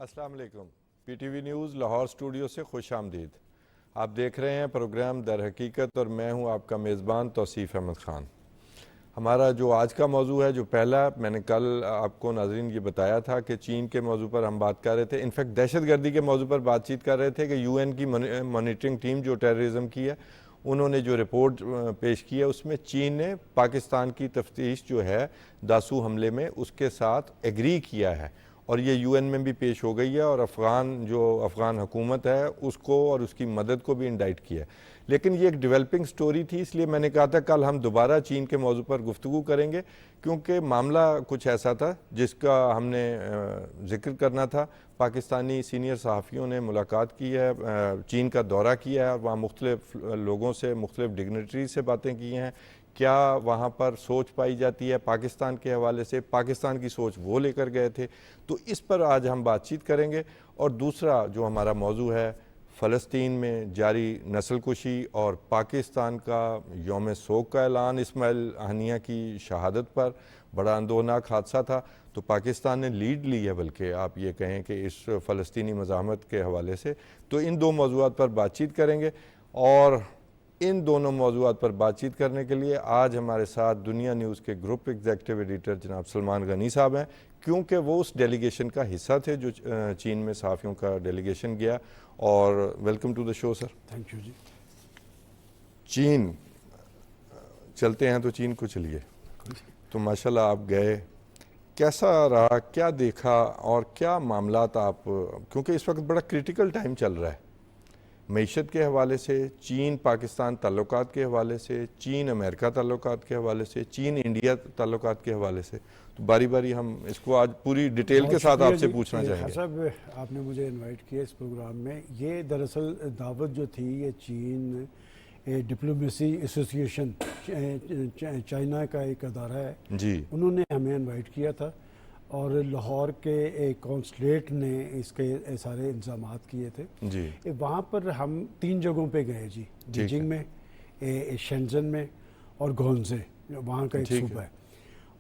अस्सलाम वालेकुम। PTV news Lahore studio से खुश आमदीद। आप देख रहे हैं प्रोग्राम दर हकीकत और मैं हूं आपका मेज़बान तौसीफ़ अहमद ख़ान। हमारा जो आज का मौजू है, जो पहला मैंने कल आपको नाज़रीन ये बताया था कि चीन के मौजू पर हम बात कर रहे थे, इनफैक्ट दहशतगर्दी के मौजू पर बातचीत कर रहे थे कि यूएन की मॉनिटरिंग टीम जो टेररिज्म की है, उन्होंने जो रिपोर्ट पेश की है उसमें चीन ने पाकिस्तान की तफ्तीश जो है दासू हमले में उसके साथ एग्री किया है और ये यूएन में भी पेश हो गई है और अफ़गान हुकूमत है उसको और उसकी मदद को भी इंडाइट किया है। लेकिन ये एक डेवलपिंग स्टोरी थी, इसलिए मैंने कहा था कल हम दोबारा चीन के मौजू पर गुफ्तगू करेंगे क्योंकि मामला कुछ ऐसा था जिसका हमने जिक्र करना था। पाकिस्तानी सीनियर सहाफ़ियों ने मुलाकात की है, चीन का दौरा किया है, वहाँ मुख्तलिफ लोगों से, मुख्तलिफ डिग्नेटरी से बातें की हैं। क्या वहाँ पर सोच पाई जाती है पाकिस्तान के हवाले से, पाकिस्तान की सोच वो लेकर गए थे, तो इस पर आज हम बातचीत करेंगे। और दूसरा जो हमारा मौजू है, फ़लस्तीन में जारी नस्लकुशी और पाकिस्तान का यौम सोग का ऐलान इस्माइल हनिया की शहादत पर, बड़ा अंदोनाक हादसा था, तो पाकिस्तान ने लीड ली है, बल्कि आप ये कहें कि इस फ़लस्तीनी मज़ाहमत के हवाले से। तो इन दो मौज़ूआत पर बातचीत करेंगे और इन दोनों मौज़ूआत पर बातचीत करने के लिए आज हमारे साथ दुनिया न्यूज़ के ग्रुप एग्जीक्यूटिव एडिटर जनाब सलमान गनी साहब हैं, क्योंकि वो उस डेलीगेशन का हिस्सा थे जो चीन में सहाफ़ियों का डेलीगेशन गया। और welcome to the show sir. Thank you जी। चीन चलते हैं तो चीन को चलिए, तो माशाल्लाह आप गए, कैसा रहा, क्या देखा और क्या मामलात आप, क्योंकि इस वक्त बड़ा क्रिटिकल टाइम चल रहा है मईशत के हवाले से, चीन पाकिस्तान ताल्लुकात के हवाले से, चीन अमेरिका ताल्लुकात के हवाले से, चीन इंडिया ताल्लुकात के हवाले से, तो बारी बारी हम इसको आज पूरी डिटेल के साथ आपसे पूछना चाहेंगे। साहब, आपने मुझे इनवाइट किया इस प्रोग्राम में। ये दरअसल दावत जो थी ये चीन डिप्लोमेसी एसोसिएशन, चाइना का एक अदारा है जी, उन्होंने हमें इनवाइट किया था और लाहौर के एक कॉन्सुलेट ने इसके सारे इंतजामात किए थे जी। वहाँ पर हम 3 जगहों पे गए जी, बीजिंग में, शेंजन में और गोंजे, वहाँ का एक सूबा है।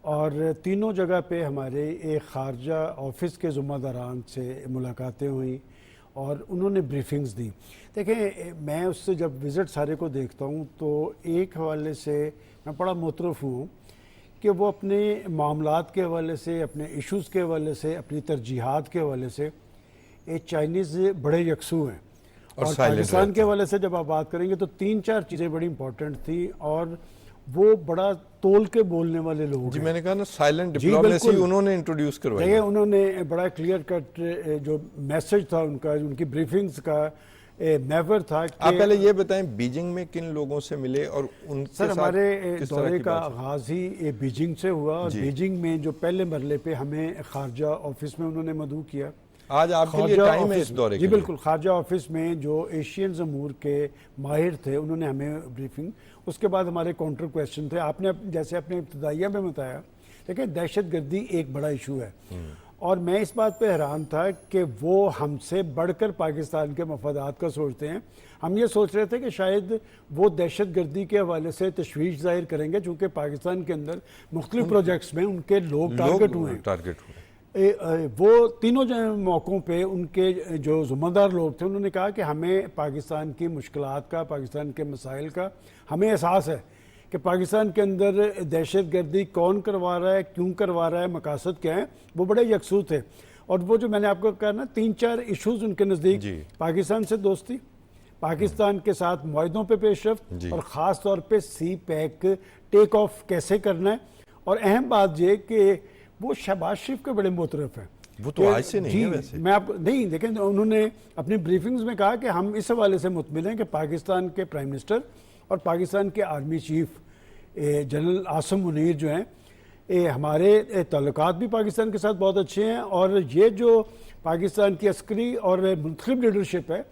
और तीनों जगह पे हमारे एक खारजा ऑफिस के ज़िम्मेदारान से मुलाकातें हुई और उन्होंने ब्रीफिंग्स दी। देखें, मैं उससे जब विज़िट सारे को देखता हूँ तो एक हवाले से मैं बड़ा मुतरफ़ हूँ कि वो अपने मामलात के हवाले से, अपने इश्यूज़ के हवाले से, अपनी तरजीहात के हवाले से एक चाइनीज़ बड़े यकसू हैं। और पाकिस्तान के हवाले से जब आप बात करेंगे तो 3-4 चीज़ें बड़ी इंपॉर्टेंट थी और वो बड़ा तोल के बोलने वाले लोग जी। मैंने कहा ना, साइलेंट डिप्लोमेसी उन्होंने इंट्रोड्यूस करवाई है। उन्होंने बड़ा क्लियर कट जो मैसेज था उनका, उनकी ब्रीफिंग्स का मैवर था। आप पहले ये बताएं बीजिंग में किन लोगों से मिले और उनके सर, साथ हमारे दौरे का आगाज ही बीजिंग से हुआ और बीजिंग में जो पहले मरले पे हमें खारजा ऑफिस में उन्होंने मदऊ किया। आज आपके लिए टाइम है इस दौरे जी बिल्कुल। खारजा ऑफिस में जो एशियन अमूर के माहिर थे उन्होंने हमें ब्रीफिंग, उसके बाद हमारे काउंटर क्वेश्चन थे। आपने जैसे अपने इब्तदाइया में बताया, देखिए दहशत गर्दी एक बड़ा इशू है और मैं इस बात पे हैरान था कि वो हमसे बढ़कर पाकिस्तान के मफादात का सोचते हैं। हम ये सोच रहे थे कि शायद वो दहशत गर्दी के हवाले से तशवीश जाहिर करेंगे, चूँकि पाकिस्तान के अंदर मुख्तलिफ प्रोजेक्ट्स में उनके लोग टारगेट हुए। वो तीनों मौक़ों पे उनके जो ज़िम्मेदार लोग थे उन्होंने कहा कि हमें पाकिस्तान की मुश्किलात का, पाकिस्तान के मसाइल का हमें एहसास है कि पाकिस्तान के अंदर दहशत गर्दी कौन करवा रहा है, क्यों करवा रहा है, मकासद क्या है। वो बड़े यकसू थे और वो जो मैंने आपको कहा ना, 3-4 इशूज़ उनके नज़दीक, पाकिस्तान से दोस्ती, पाकिस्तान के साथ मुआहदों पे पेशरफ्त और ख़ास तौर पे सी पैक टेक ऑफ कैसे करना है। और अहम बात ये कि वो शहबाज शरीफ के बड़े मुतरफ हैं। वो तो आज से नहीं है वैसे। मैं आप नहीं देखें, उन्होंने अपनी ब्रीफिंग्स में कहा कि हम इस हवाले से मुतमिन हैं कि पाकिस्तान के प्राइम मिनिस्टर और पाकिस्तान के army chief general Asim Munir जो हैं, हमारे ताल्लुकात भी पाकिस्तान के साथ बहुत अच्छे हैं और ये जो पाकिस्तान की अस्करी और मुंतखब लीडरशिप है,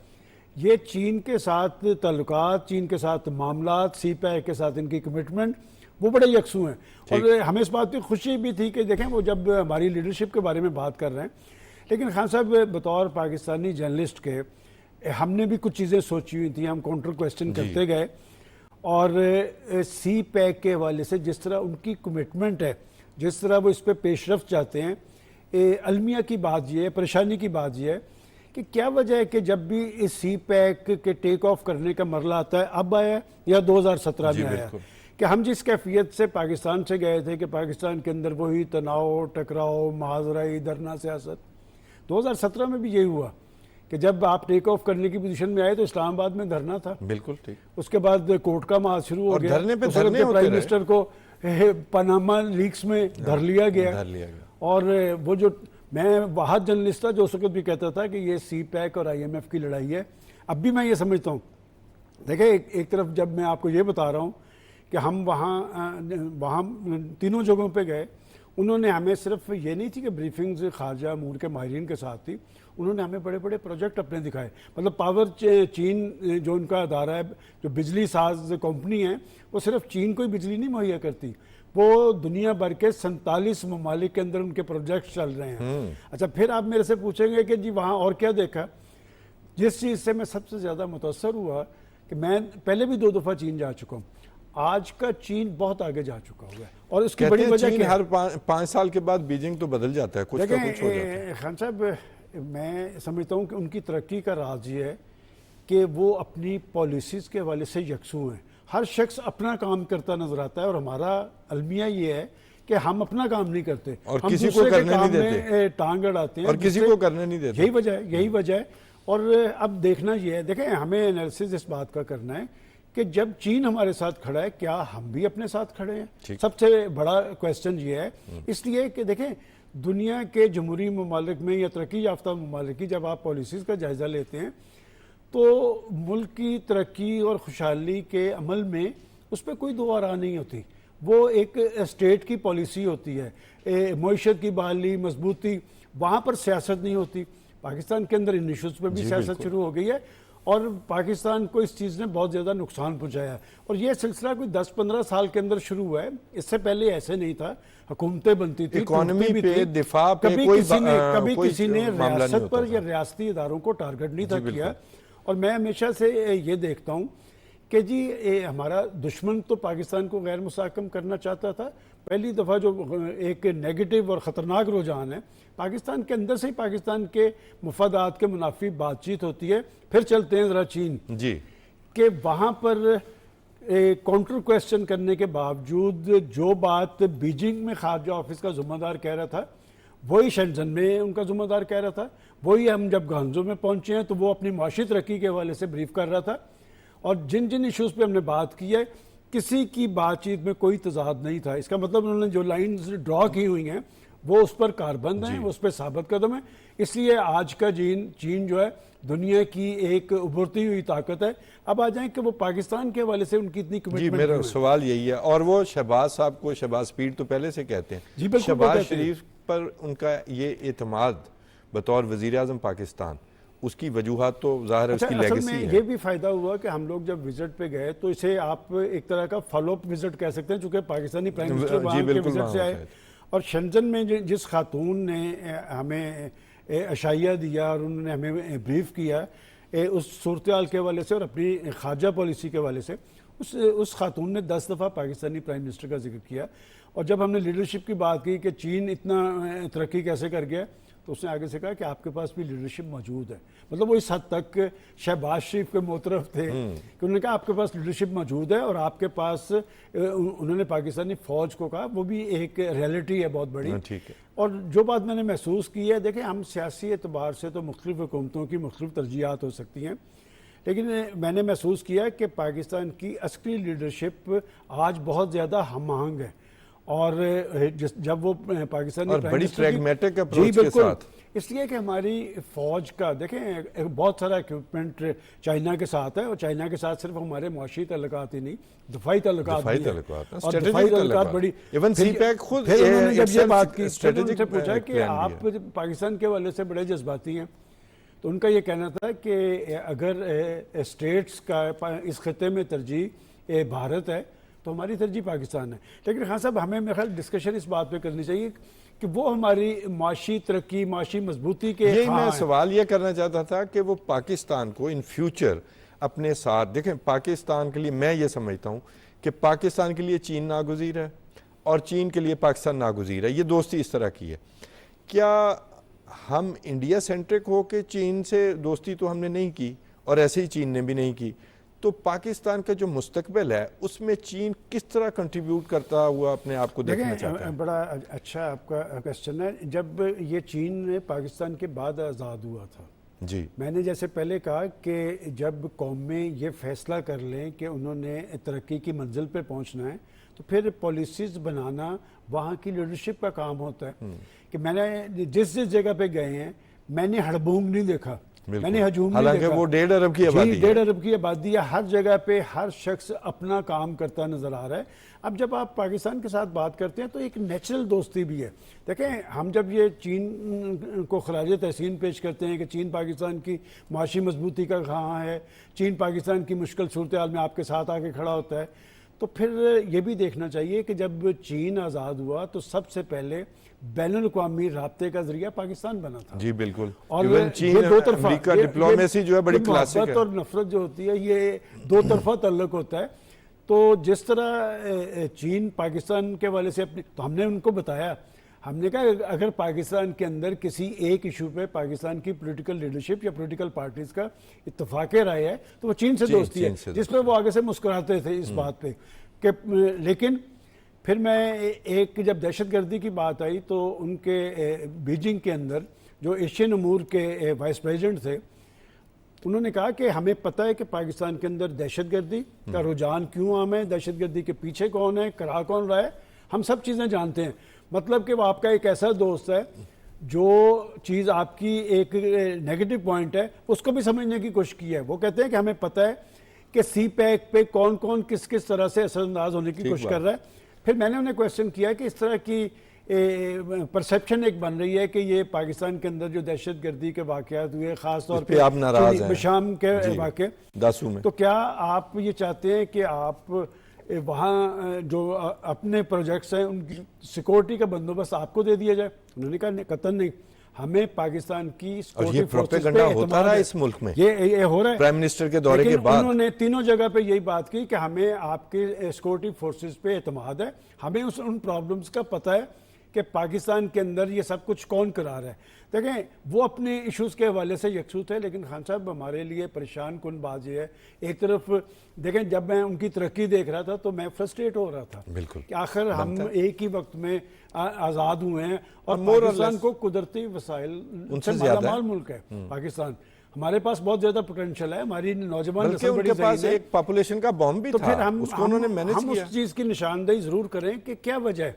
ये चीन के साथ ताल्लुकात, चीन के साथ मामलात, सी पैक के साथ इनकी कमिटमेंट, वो बड़े यकसू हैं। और हमें इस बात की खुशी भी थी कि देखें वो जब हमारी लीडरशिप के बारे में बात कर रहे हैं, लेकिन खान साहब बतौर पाकिस्तानी जर्नलिस्ट के हमने भी कुछ चीज़ें सोची हुई थी, हम काउंटर क्वेश्चन करते गए और सी पैक के हवाले से जिस तरह उनकी कमिटमेंट है, जिस तरह वो इस पर पेशरफ्त चाहते हैं, अलमिया की बात ये है, परेशानी की बात ये है कि क्या वजह है कि जब भी इस सी पैक के टेक ऑफ करने का मरला आता है, अब आया या 2017 में आया, कि हम जिस कैफियत से पाकिस्तान से गए थे कि पाकिस्तान के अंदर वही तनाव, टकराव, महाजराई, धरना सियासत, 2017 में भी यही हुआ कि जब आप टेक ऑफ करने की पोजीशन में आए तो इस्लामाबाद में धरना था। बिल्कुल ठीक। उसके बाद कोर्ट का मार्च शुरू हो गया, धरने पे उस धरने वक्त के होते प्राइम रहे। मिनिस्टर को पनामा लीक्स में धर लिया गया। और वो जो मैं वहाँ जर्नलिस्ट था जो उस वक्त भी कहता था कि ये सी पैक और IMF की लड़ाई है। अब भी मैं ये समझता हूँ, देखिए एक तरफ जब मैं आपको ये बता रहा हूँ कि हम वहाँ तीनों जगहों पे गए, उन्होंने हमें सिर्फ ये नहीं थी कि ब्रीफिंग्स खारजा अमूर के माहिरीन के साथ थी, उन्होंने हमें बड़े बड़े प्रोजेक्ट अपने दिखाए। मतलब पावर चीन जो उनका अदारा है, जो बिजली साज कंपनी है, वो सिर्फ चीन को ही बिजली नहीं मुहैया करती, वो दुनिया भर के 47 ममालिक के अंदर उनके प्रोजेक्ट चल रहे हैं। अच्छा, फिर आप मेरे से पूछेंगे कि जी वहाँ और क्या देखा। जिस चीज़ से मैं सबसे ज़्यादा मुतासर हुआ कि मैं पहले भी 2 दफ़ा चीन जा चुका हूँ, आज का चीन बहुत आगे जा चुका हुआ है। और उसकी बड़ी वजह क्या है? हर 5 साल के बाद बीजिंग तो बदल जाता है, कुछ का कुछ हो जाता है। खान साहब, मैं समझता हूँ कि उनकी तरक्की का राज ये है कि वो अपनी पॉलिसीज़ के हवाले से यकसू हैं। हर शख्स अपना काम करता नजर आता है और हमारा अलमिया ये है कि हम अपना काम नहीं करते और हम किसी को करने नहीं देते, टांग अड़ाते हैं और किसी को करने नहीं देते। यही वजह है। और अब देखना ये है, देखें हमें एनालिसिस इस बात का करना है कि जब चीन हमारे साथ खड़ा है, क्या हम भी अपने साथ खड़े हैं? सबसे बड़ा क्वेश्चन ये है। इसलिए कि देखें, दुनिया के जमहूरी ममालिक में या तरक्की याफ्ता ममालिक की जब आप पॉलिसीज़ का जायज़ा लेते हैं तो मुल्क की तरक्की और खुशहाली के अमल में उस पर कोई दो आरा नहीं होती। वो एक स्टेट की पॉलिसी होती है, मईशत की बहाली, मजबूती, वहाँ पर सियासत नहीं होती। पाकिस्तान के अंदर इन इशूज़ पर भी सियासत शुरू हो गई है और पाकिस्तान को इस चीज़ ने बहुत ज़्यादा नुकसान पहुँचाया है। और ये सिलसिला कोई 10-15 साल के अंदर शुरू हुआ है, इससे पहले ऐसे नहीं था। हुकूमतें बनती थी, इकोनॉमी पे, दिफा पे, कभी किसी ने रियासत पर या रियासती इदारों को टारगेट नहीं था किया। और मैं हमेशा से ये देखता हूँ कि जी हमारा दुश्मन तो पाकिस्तान को गैर मुसाकम करना चाहता था। पहली दफ़ा जो एक नेगेटिव और ख़तरनाक रुझान है, पाकिस्तान के अंदर से ही पाकिस्तान के मुफादात के मुनाफी बातचीत होती है। फिर चलते हैं ज़रा चीन जी कि वहाँ पर काउंटर क्वेश्चन करने के बावजूद जो बात बीजिंग में खारजा ऑफिस का ज़िम्मेदार कह रहा था, वही शेंजन में उनका ज़िम्मेदार कह रहा था। वही हम जब गांजो में पहुँचे हैं तो वो अपनी माशी तरक्की के हवाले से ब्रीफ कर रहा था। और जिन जिन इशूज़ पे हमने बात की है, किसी की बातचीत में कोई तजाद नहीं था। इसका मतलब उन्होंने जो लाइन्स ड्रॉ की हुई हैं वो उस पर कारबंद हैं, उस पर साबित कदम है। इसलिए आज का चीन जो है दुनिया की एक उभरती हुई ताकत है। अब आ जाए कि वो पाकिस्तान के हवाले से उनकी इतनी कमिटमेंट। जी, मेरा सवाल यही है। और वो शहबाज साहब को शहबाज पीर तो पहले से कहते हैं, शहबाज शरीफ पर उनका ये एतमाद बतौर वज़ीर आज़म पाकिस्तान, उसकी वजूहात तो ज़ाहिर है, उसकी लेगेसी है। ये भी फ़ायदा हुआ कि हम लोग जब विजिट पे गए तो इसे आप एक तरह का फॉलोअप विजिट कह सकते हैं, चूँकि पाकिस्तानी प्राइम मिनिस्टर वहाँ के विजिट से आए। और शेंजन में जिस खातून ने हमें अशाइया दिया और उन्होंने हमें ब्रीफ किया उस सूरत हाल के हवाले से और अपनी खारजा पॉलिसी के हवाले से, उस खातून ने 10 दफ़ा पाकिस्तानी प्राइम मिनिस्टर का जिक्र किया। और जब हमने लीडरशिप की बात की कि चीन इतना तरक्की कैसे कर गया, तो उसने आगे से कहा कि आपके पास भी लीडरशिप मौजूद है। मतलब वो इस हद तक शहबाज शरीफ के मोतरफ थे कि उन्होंने कहा आपके पास लीडरशिप मौजूद है और आपके पास, उन्होंने पाकिस्तानी फ़ौज को कहा, वो भी एक रियलिटी है बहुत बड़ी। ठीक है। और जो बात मैंने महसूस की है, देखें हम सियासी एतबार से तो मुख्तलिफ हुकूमतों की मुख्तलिफ तरजीहात हो सकती हैं, लेकिन मैंने महसूस किया कि पाकिस्तान की अस्करी लीडरशिप आज बहुत ज़्यादा हम आहंग है। और जब वो पाकिस्तानी बड़ी प्रैग्मेटिक अप्रोच के साथ, इसलिए कि हमारी फ़ौज का देखें बहुत सारा इक्विपमेंट चाइना के साथ है और चाइना के साथ सिर्फ हमारे मुआशी तल्लुकात ही नहीं, दफाई तल्लुकात बड़ी। इवन सीपैक खुद जब ये बात की उनसे पूछा कि आप पाकिस्तान के हवाले से बड़े जज्बाती हैं, तो उनका ये कहना था कि अगर स्टेट्स का इस खत्े में तरजीह भारत है तो हमारी तरजीह पाकिस्तान है। लेकिन खान साहब, हमें मेरे ख्याल डिस्कशन इस बात पे करनी चाहिए कि वो हमारी माशी तरक्की, माशी मजबूती के, यही मैं सवाल ये करना चाहता था कि वो पाकिस्तान को इन फ्यूचर अपने साथ देखें। पाकिस्तान के लिए मैं ये समझता हूँ कि पाकिस्तान के लिए चीन नागुज़ीर है और चीन के लिए पाकिस्तान नागुज़ीर है। ये दोस्ती इस तरह की है क्या हम इंडिया सेंट्रिक हो के चीन से दोस्ती तो हमने नहीं की और ऐसे ही चीन ने भी नहीं की, तो पाकिस्तान का जो मुस्तकबिल है उसमें चीन किस तरह कंट्रीब्यूट करता हुआ अपने आप को देखना चाहता है? बड़ा अच्छा आपका क्वेश्चन है। जब ये चीन पाकिस्तान के बाद आज़ाद हुआ था, जी, मैंने जैसे पहले कहा कि जब कौमें ये फैसला कर लें कि उन्होंने तरक्की की मंजिल पे पहुंचना है, तो फिर पॉलिसीज़ बनाना वहाँ की लीडरशिप का काम होता है। कि मैंने जिस जिस जगह पे गए हैं, मैंने हड़बूंग नहीं देखा, मैंने हजूम नहीं हालांकि देखा। वो 1.5 अरब की आबादी है। 1.5 अरब की आबादी है, हर जगह पे हर शख्स अपना काम करता नजर आ रहा है। अब जब आप पाकिस्तान के साथ बात करते हैं तो एक नेचुरल दोस्ती भी है। देखें, हम जब ये चीन को खराज तहसीन पेश करते हैं कि चीन पाकिस्तान की माशी मजबूती का कहाँ है, चीन पाकिस्तान की मुश्किल सूरत हाल में आपके साथ आके खड़ा होता है, तो फिर ये भी देखना चाहिए कि जब चीन आज़ाद हुआ तो सबसे पहले बैनुल-अक़वामी राब्ते का जरिया पाकिस्तान बना था। जी बिल्कुल। और इवन चीन ये दो तरफा अमेरिका डिप्लोमेसी जो है बड़ी क्लासिक है। और नफरत जो होती है ये दो तरफा तल्लुक होता है। तो जिस तरह चीन पाकिस्तान के वाले से अपने, तो हमने उनको बताया, हमने कहा अगर पाकिस्तान के अंदर किसी एक इशू पे पाकिस्तान की पॉलिटिकल लीडरशिप या पॉलिटिकल पार्टीज का इत्तेफाक राय है तो वो चीन से दोस्ती है, जिस पर वो आगे से मुस्कुराते थे इस बात पे कि। लेकिन फिर मैं एक जब दहशतगर्दी की बात आई तो उनके बीजिंग के अंदर जो एशियन अमूर के वाइस प्रेसिडेंट थे, उन्होंने कहा कि हमें पता है कि पाकिस्तान के अंदर दहशतगर्दी का रुझान क्यों आम है, दहशतगर्दी के पीछे कौन है, करा कौन रहा है, हम सब चीज़ें जानते हैं। मतलब कि वो आपका एक ऐसा दोस्त है जो चीज़ आपकी एक नेगेटिव पॉइंट है उसको भी समझने की कोशिश की है। वो कहते हैं कि हमें पता है कि सी पैक पे कौन कौन किस किस तरह से असरअंदाज होने की कोशिश कर रहा है। फिर मैंने उन्हें क्वेश्चन किया कि इस तरह की परसेप्शन एक बन रही है कि ये पाकिस्तान के अंदर जो दहशतगर्दी के वाक़यात हुए, ख़ास तौर पे आप नाराज हैं शाम के वाक़े दासू में, तो क्या आप ये चाहते हैं कि आप वहाँ जो अपने प्रोजेक्ट्स हैं उनकी सिक्योरिटी का बंदोबस्त आपको दे दिया जाए? उन्होंने कहा कतई नहीं, हमें पाकिस्तान की सिक्योरिटी फोर्सेस पे होता रहा इस मुल्क में, ये हो रहा है प्राइम मिनिस्टर के दौरे के बाद। उन्होंने तीनों जगह पे यही बात की कि हमें आपके सिक्योरिटी फोर्सेस पे एतमाद है, हमें उन प्रॉब्लम्स का पता है कि पाकिस्तान के अंदर ये सब कुछ कौन करा रहा है। देखें, वो अपने इश्यूज़ के हवाले से यकसूत है, लेकिन खान साहब हमारे लिए परेशान कुन बात ये है, एक तरफ देखें जब मैं उनकी तरक्की देख रहा था तो मैं फ्रस्ट्रेट हो रहा था बिल्कुल कि आखिर हम एक ही वक्त में आज़ाद हुए हैं और पाकिस्तान को कुदरती वसाइल से मालामाल मुल्क है पाकिस्तान, हमारे पास बहुत ज्यादा पोटेंशियल है, हमारी नौजवान नस्ल बड़ी पास एक पॉपुलेशन का बॉम्ब भी तो था, फिर हम उन्होंने मैनेज किया। उस चीज की निशानदेही जरूर करें कि क्या वजह है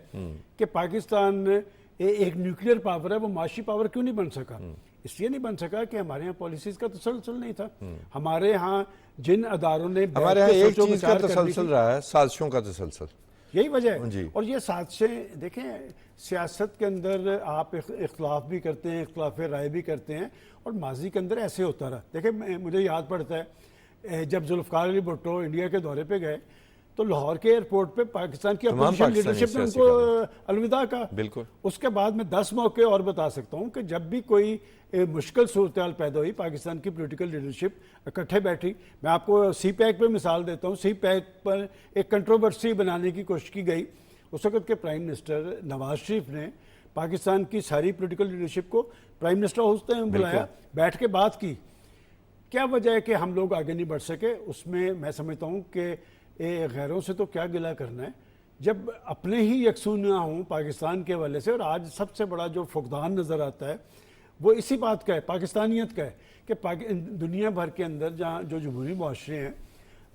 कि पाकिस्तान एक न्यूक्लियर पावर है, वो माशी पावर क्यों नहीं बन सका? इसलिए नहीं बन सका कि हमारे यहाँ पॉलिसीज का तसलसल नहीं था। हमारे यहाँ जिन अदारों ने हमारे यहाँ एक चीज का तसलसल रहा है, साजिशों का तसलसल, यही वजह है। और ये साजिशें देखें, सियासत के अंदर आप इख्तलाफ भी करते हैं, इख्तलाफ राय भी करते हैं, और माजी के अंदर ऐसे होता रहा। देखें, मुझे याद पड़ता है जब जुल्फ़िकार अली भुट्टो इंडिया के दौरे पे गए तो लाहौर के एयरपोर्ट पे पाकिस्तान की अपोजिशन लीडरशिप ने उनको अलविदा कहा। बिल्कुल। उसके बाद मैं 10 मौके और बता सकता हूँ कि जब भी कोई मुश्किल सूरत हाल पैदा हुई, पाकिस्तान की पॉलिटिकल लीडरशिप इकट्ठे बैठी। मैं आपको सी पैक पे मिसाल देता हूँ। सी पैक पर एक कंट्रोवर्सी बनाने की कोशिश की गई। उस वक्त के प्राइम मिनिस्टर नवाज शरीफ ने पाकिस्तान की सारी पॉलिटिकल लीडरशिप को प्राइम मिनिस्टर हाउस में बुलाया, बैठ के बात की। क्या वजह है कि हम लोग आगे नहीं बढ़ सके? उसमें मैं समझता हूँ कि गैरों से तो क्या गिला करना है जब अपने ही यकसून ना हों पाकिस्तान के हवाले से। और आज सबसे बड़ा जो फुकदान नज़र आता है वो इसी बात का है, पाकिस्तानियत का है, कि दुनिया भर के अंदर जहाँ जो जमहूरी मुआशरे हैं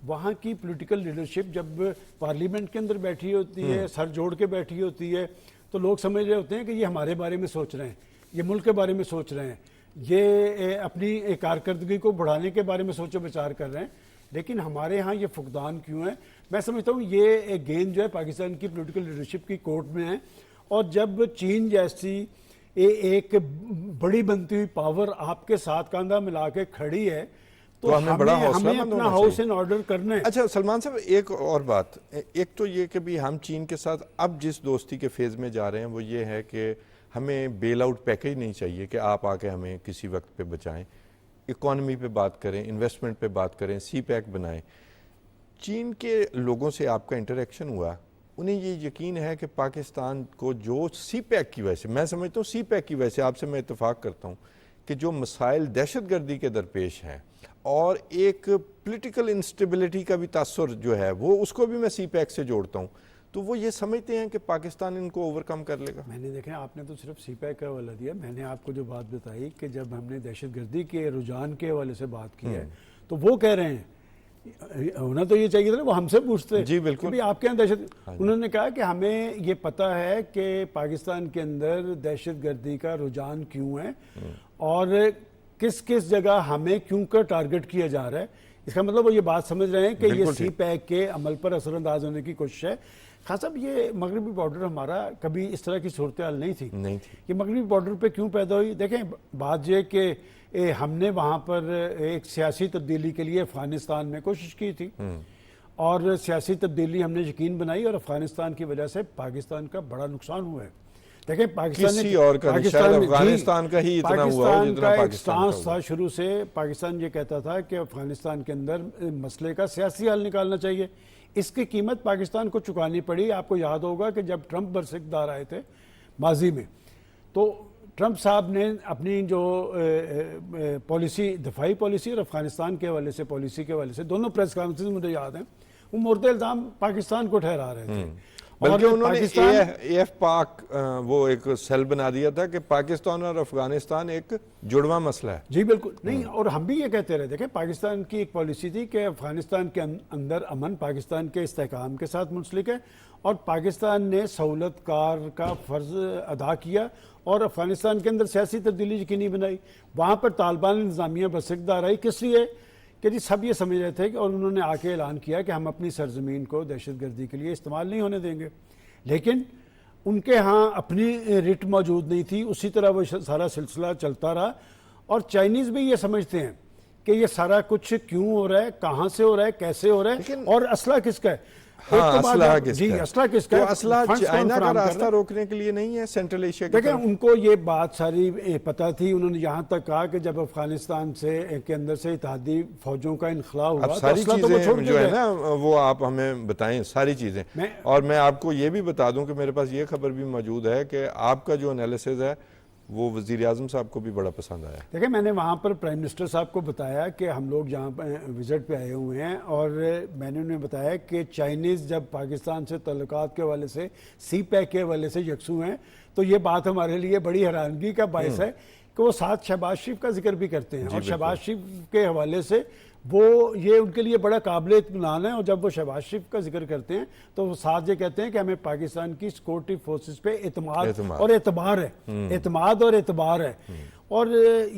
वहाँ की पॉलिटिकल लीडरशिप जब पार्लियामेंट के अंदर बैठी होती है, सर जोड़ के बैठी होती है, तो लोग समझ रहे होते हैं कि ये हमारे बारे में सोच रहे हैं, ये मुल्क के बारे में सोच रहे हैं, ये अपनी कारकर्दगी को बढ़ाने के बारे में सोचो विचार कर रहे हैं। लेकिन हमारे यहाँ ये फुकदान क्यों है? मैं समझता हूँ ये एक गेंद जो है पाकिस्तान की पॉलिटिकल लीडरशिप की कोर्ट में है। और जब चीन जैसी एक बड़ी बनती हुई पावर आपके साथ कंधा मिला के खड़ी है तो हमें अपना हाउस इन ऑर्डर करना है। अच्छा सलमान साहब, एक और बात, एक तो ये कि भी हम चीन के साथ अब जिस दोस्ती के फेज में जा रहे हैं वो ये है कि हमें बेल आउट पैकेज नहीं चाहिए कि आप आके हमें किसी वक्त पे बचाएं। इकॉनमी पे बात करें, इन्वेस्टमेंट पे बात करें, सी पैक बनाएं। चीन के लोगों से आपका इंटरेक्शन हुआ, उन्हें ये यकीन है कि पाकिस्तान को जो सी पैक की वजह से, मैं समझता हूँ सी पैक की वजह से, आपसे मैं इत्तेफाक करता हूँ कि जो मसाइल दहशतगर्दी के दरपेश हैं और एक पॉलिटिकल इंस्टेबिलिटी का भी तासुर जो है वो, उसको भी मैं सी पैक से जोड़ता हूँ, तो वो ये समझते हैं कि पाकिस्तान इनको ओवरकम कर लेगा। मैंने देखें, आपने तो सिर्फ सी पैक का हवाला दिया, मैंने आपको जो बात बताई कि जब हमने दहशतगर्दी के रुझान के हवाले से बात की है तो वो कह रहे हैं, होना तो ये चाहिए था ना, वो हमसे पूछते जी बिल्कुल, कि आपके यहाँ दहशत, उन्होंने कहा कि हमें ये पता है कि पाकिस्तान के अंदर दहशतगर्दी का रुझान क्यों है और किस किस जगह हमें क्यों कर टारगेट किया जा रहा है। इसका मतलब वो ये बात समझ रहे हैं कि ये सी पैक के अमल पर असरअंदाज होने की कोशिश है। खास साहब, ये मगरबी बॉर्डर हमारा कभी इस तरह की सूरत हाल नहीं थी। ये मगरबी बॉर्डर पे क्यों पैदा हुई? देखें, बात यह कि हमने वहाँ पर एक सियासी तब्दीली के लिए अफगानिस्तान में कोशिश की थी और सियासी तब्दीली हमने यकीन बनाई और अफगानिस्तान की वजह से पाकिस्तान का बड़ा नुकसान हुआ है। देखें, अफगानिस्तान का ही इतना हुआ हो जितना का एक स्टांस था शुरू से। पाकिस्तान ये कहता था कि अफगानिस्तान के अंदर मसले का सियासी हल निकालना चाहिए। इसकी कीमत पाकिस्तान को चुकानी पड़ी। आपको याद होगा कि जब ट्रंप बरसिकदार आए थे माजी में, तो ट्रंप साहब ने अपनी जो पॉलिसी, दफाई पॉलिसी और अफगानिस्तान के हवाले से पॉलिसी के हवाले से दोनों प्रेस कॉन्फ्रेंस मुझे याद है, वो मोर्दे इल्जाम पाकिस्तान को ठहरा रहे थे। बल्कि उन्होंने AF पाक वो एक सेल बना दिया था कि पाकिस्तान और अफगानिस्तान एक जुड़वा मसला है। जी बिल्कुल नहीं, और हम भी ये कहते रहे। देखें, पाकिस्तान की एक पॉलिसी थी कि अफगानिस्तान के अंदर अमन पाकिस्तान के इस्तेहकाम के साथ मुंसलिक है और पाकिस्तान ने सहूलतकार का फ़र्ज अदा किया और अफगानिस्तान के अंदर सियासी तब्दीली यकीनी बनाई। वहाँ पर तालिबान इंतजामिया बरसिकदार आई, किस लिए कि जी सब ये समझ रहे थे कि, और उन्होंने आके ऐलान किया कि हम अपनी सरजमीन को दहशतगर्दी के लिए इस्तेमाल नहीं होने देंगे। लेकिन उनके यहाँ अपनी रिट मौजूद नहीं थी, उसी तरह वो सारा सिलसिला चलता रहा। और चाइनीज़ भी ये समझते हैं कि ये सारा कुछ क्यों हो रहा है, कहाँ से हो रहा है, कैसे हो रहा है और असला किसका है। हाँ, असला किसका है? असला चाइना का रास्ता रोकने के लिए नहीं है, सेंट्रल एशिया की देखिए, उनको ये बात सारी पता थी। उन्होंने यहाँ तक कहा कि जब अफगानिस्तान से के अंदर से इत्तेहादी फौजों का इनखला हुआ, अब सारी चीजें तो जो है ना वो आप हमें बताएं सारी चीजें। और मैं आपको ये भी बता दूं कि मेरे पास ये खबर भी मौजूद है कि आपका जो एनालिसिस है वो वज़ीर आज़म साहब को भी बड़ा पसंद आया। देखिए, मैंने वहाँ पर प्राइम मिनिस्टर साहब को बताया कि हम लोग जहाँ पर विज़िट पे आए हुए हैं और मैंने उन्हें बताया कि चाइनीज़ जब पाकिस्तान से तल्लुकात के हवाले से, सी पैक के हवाले से यकसू हैं, तो ये बात हमारे लिए बड़ी हैरानगी का बायस है कि वो साथ शहबाज शरीफ का जिक्र भी करते हैं और शहबाज शरीफ के हवाले से वो ये उनके लिए बड़ा काबिल इत्मीनान है। और जब वो शहबाज शरीफ का जिक्र करते हैं तो वो साथ ये कहते हैं कि हमें पाकिस्तान की सिक्योरिटी फोर्सेस पे एतमाद और एतबार है, एतमाद और एतबार है। और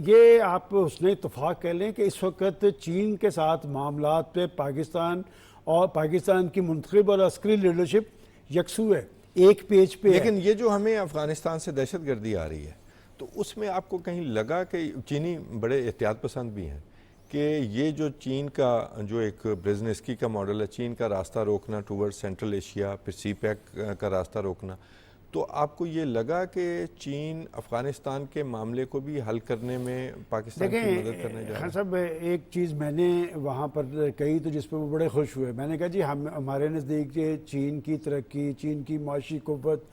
ये आप उसने इत्तफाक कह लें कि इस वक्त चीन के साथ मामलात पे पाकिस्तान और पाकिस्तान की मुंतखब और अस्करी लीडरशिप यकसू है, एक पेज पे। लेकिन ये जो हमें अफगानिस्तान से दहशतगर्दी आ रही है, तो उसमें आपको कहीं लगा कि चीनी बड़े एहतियात पसंद भी हैं कि ये जो चीन का जो एक ब्रेज़िनेस्की का मॉडल है, चीन का रास्ता रोकना टूवर्ड सेंट्रल एशिया, फिर सी पैक का रास्ता रोकना, तो आपको ये लगा कि चीन अफगानिस्तान के मामले को भी हल करने में पाकिस्तान की मदद करने जा रहा है? सब एक चीज़ मैंने वहाँ पर कही तो जिस पर वो बड़े खुश हुए। मैंने कहा जी हमारे नज़दीक ये चीन की तरक्की, चीन की माशी क़ुव्वत,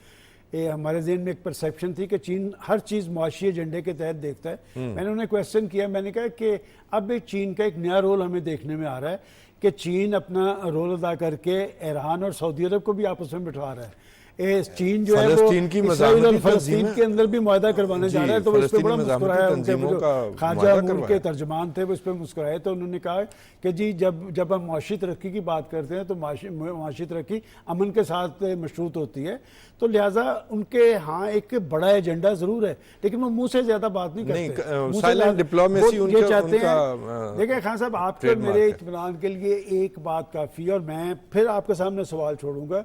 हमारे ज़हन में एक परसेप्शन थी कि चीन हर चीज़ मुआशी एजेंडे के तहत देखता है। मैंने उन्हें क्वेश्चन किया, मैंने कहा कि अब चीन का एक नया रोल हमें देखने में आ रहा है कि चीन अपना रोल अदा करके ईरान और सऊदी अरब को भी आपस में बिठा रहा है। चीन जो है वो इस्राईल और फलस्तीन के अंदर भी मुआहदा करवाने जा रहा है। तो इस पर बड़ा मुस्कुराया, उनके जो खाजा अमूर के तर्जमान थे वो इस पर मुस्कुराए। तो उन्होंने कहा कि जी जब हम मुआशी तरक्की की बात करते हैं तो मुआशी तरक्की अमन के साथ मशरूत होती है। तो लिहाजा उनके हाँ एक बड़ा एजेंडा जरूर है, लेकिन वो मुंह से ज्यादा बात नहीं करते। साइलेंट डिप्लोमेसी ये चाहते हैं। देखिए खान साहब, आपके मेरे इत्मीनान के लिए एक बात काफ़ी, और मैं फिर आपके सामने सवाल छोड़ूंगा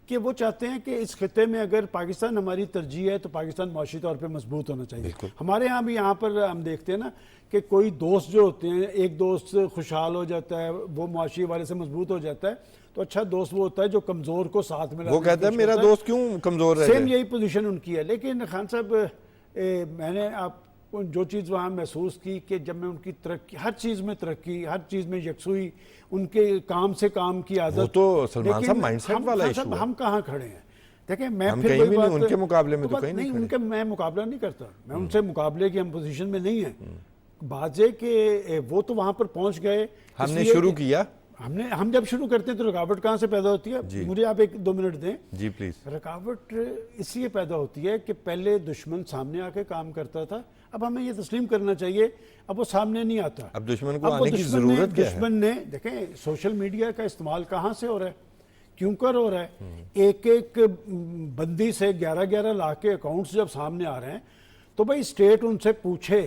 कि वो चाहते हैं कि इस खिते में अगर पाकिस्तान हमारी तरजीह है तो पाकिस्तान माशी तौर पे मजबूत होना चाहिए। हमारे यहाँ भी यहाँ पर हम देखते हैं ना कि कोई दोस्त जो होते हैं, एक दोस्त खुशहाल हो जाता है, वो माशी वाले से मजबूत हो जाता है, तो अच्छा दोस्त वो होता है जो कमज़ोर को साथ में, वो कहता है मेरा दोस्त क्यों कमज़ोर है। सेम यही पोजीशन उनकी है। लेकिन खान साहब, मैंने जो चीज़ वहाँ महसूस की कि जब मैं उनकी तरक्की, हर चीज़ में तरक्की, हर चीज़ में यकसुई, उनके काम से काम की आदत। वो तो सलमान साहब माइंडसेट वाला इशू है। हम कहाँ खड़े हैं? देखिए मैं हम फिर कहीं वही भी नहीं, बात, उनके मुकाबले में तो कहीं नहीं उनके मैं मुकाबला नहीं करता, मैं उनसे मुकाबले की हम पोजीशन में नहीं है। बात है कि वो तो वहां पर पहुंच गए, हमने शुरू किया। हम जब शुरू करते हैं तो रुकावट कहाँ से पैदा होती है? मुझे आप 1-2 मिनट दें जी प्लीज। रुकावट इसलिए पैदा होती है कि पहले दुश्मन सामने आके काम करता था, अब हमें ये तस्लीम करना चाहिए अब वो सामने नहीं आता। अब दुश्मन को आने की जरूरत क्या है? दुश्मन ने देखें सोशल मीडिया का इस्तेमाल कहाँ से हो रहा है, क्यों कर हो रहा है? एक एक बंदी से 11-11 लाख के अकाउंट्स जब सामने आ रहे हैं तो भाई स्टेट उनसे पूछे,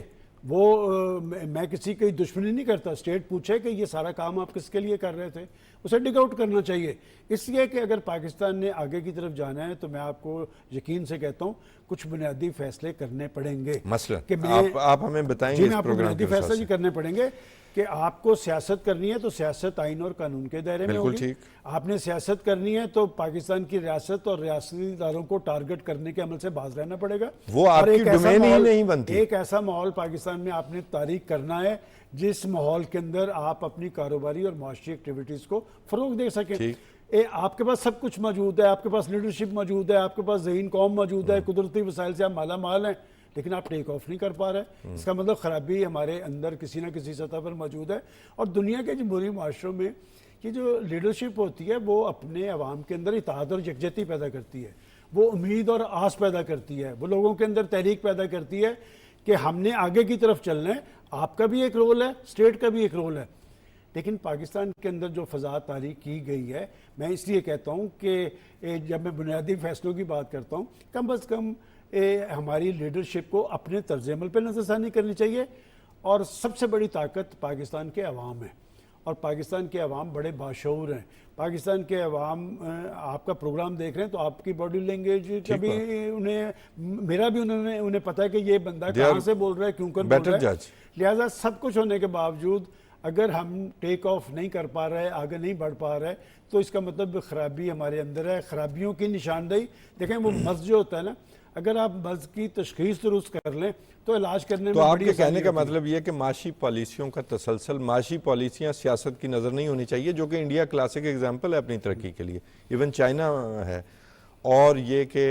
वो मैं किसी की दुश्मनी नहीं करता, स्टेट पूछे कि ये सारा काम आप किसके लिए कर रहे थे, उसे डिग आउट करना चाहिए। इसलिए कि अगर पाकिस्तान ने आगे की तरफ जाना है तो मैं आपको यकीन से कहता हूँ कुछ बुनियादी फैसले करने पड़ेंगे। मसलन कि आप हमें बताएंगे इस प्रोग्राम बुनियादी फैसले जी करने पड़ेंगे कि आपको सियासत करनी है तो सियासत आइन और कानून के दायरे में होगी। आपने सियासत करनी है तो पाकिस्तान की रियासत और रियासती इदारों को टारगेट करने के अमल से बाज रहना पड़ेगा। वो आपकी डोमेन ही नहीं बनती। एक ऐसा माहौल पाकिस्तान में आपने तारीख करना है जिस माहौल के अंदर आप अपनी कारोबारी और माशी एक्टिविटीज को फरोग दे सकें। आपके पास सब कुछ मौजूद है, आपके पास लीडरशिप मौजूद है, आपके पास ज़हीन कौम मौजूद है, कुदरती वसाइल से आप माला माल हैं, लेकिन आप टेक ऑफ नहीं कर पा रहे। इसका मतलब खराबी हमारे अंदर किसी ना किसी सतह पर मौजूद है। और दुनिया के जमहूरी माशरों में ये जो लीडरशिप होती है वो अपने अवाम के अंदर इत्तेहाद और यकजहती पैदा करती है, वो उम्मीद और आस पैदा करती है, वो लोगों के अंदर तहरीक पैदा करती है कि हमने आगे की तरफ चलना है। आपका भी एक रोल है, स्टेट का भी एक रोल है। लेकिन पाकिस्तान के अंदर जो फ़ज़ा तारीख की गई है, मैं इसलिए कहता हूँ कि जब मैं बुनियादी फैसलों की बात करता हूँ, कम अज़ कम हमारी लीडरशिप को अपने तर्ज़ अमल पर नज़रसानी करनी चाहिए। और सबसे बड़ी ताकत पाकिस्तान के अवाम है और पाकिस्तान के अवाम बड़े बाशऊर हैं। पाकिस्तान के अवाम आपका प्रोग्राम देख रहे हैं तो आपकी बॉडी लैंग्वेज कभी उन्हें, मेरा भी उन्हें पता है कि ये बंदा कहाँ से बोल रहा है, क्यों कर बोल रहा है। लिहाजा सब कुछ होने के बावजूद अगर हम टेक ऑफ नहीं कर पा रहे, आगे नहीं बढ़ पा रहे, तो इसका मतलब खराबी हमारे अंदर है। खराबियों की निशानदेही देखें, वो मर्ज जो होता है ना, अगर आप मर्ज की तशखीस दुरुस्त कर लें तो इलाज करने में आपके कहने का मतलब ये है कि माशी पॉलिसियों का तसलसल, माशी पॉलिसियाँ सियासत की नज़र नहीं होनी चाहिए, जो कि इंडिया क्लासिक एग्जाम्पल है अपनी तरक्की के लिए, इवन चाइना है। और ये कि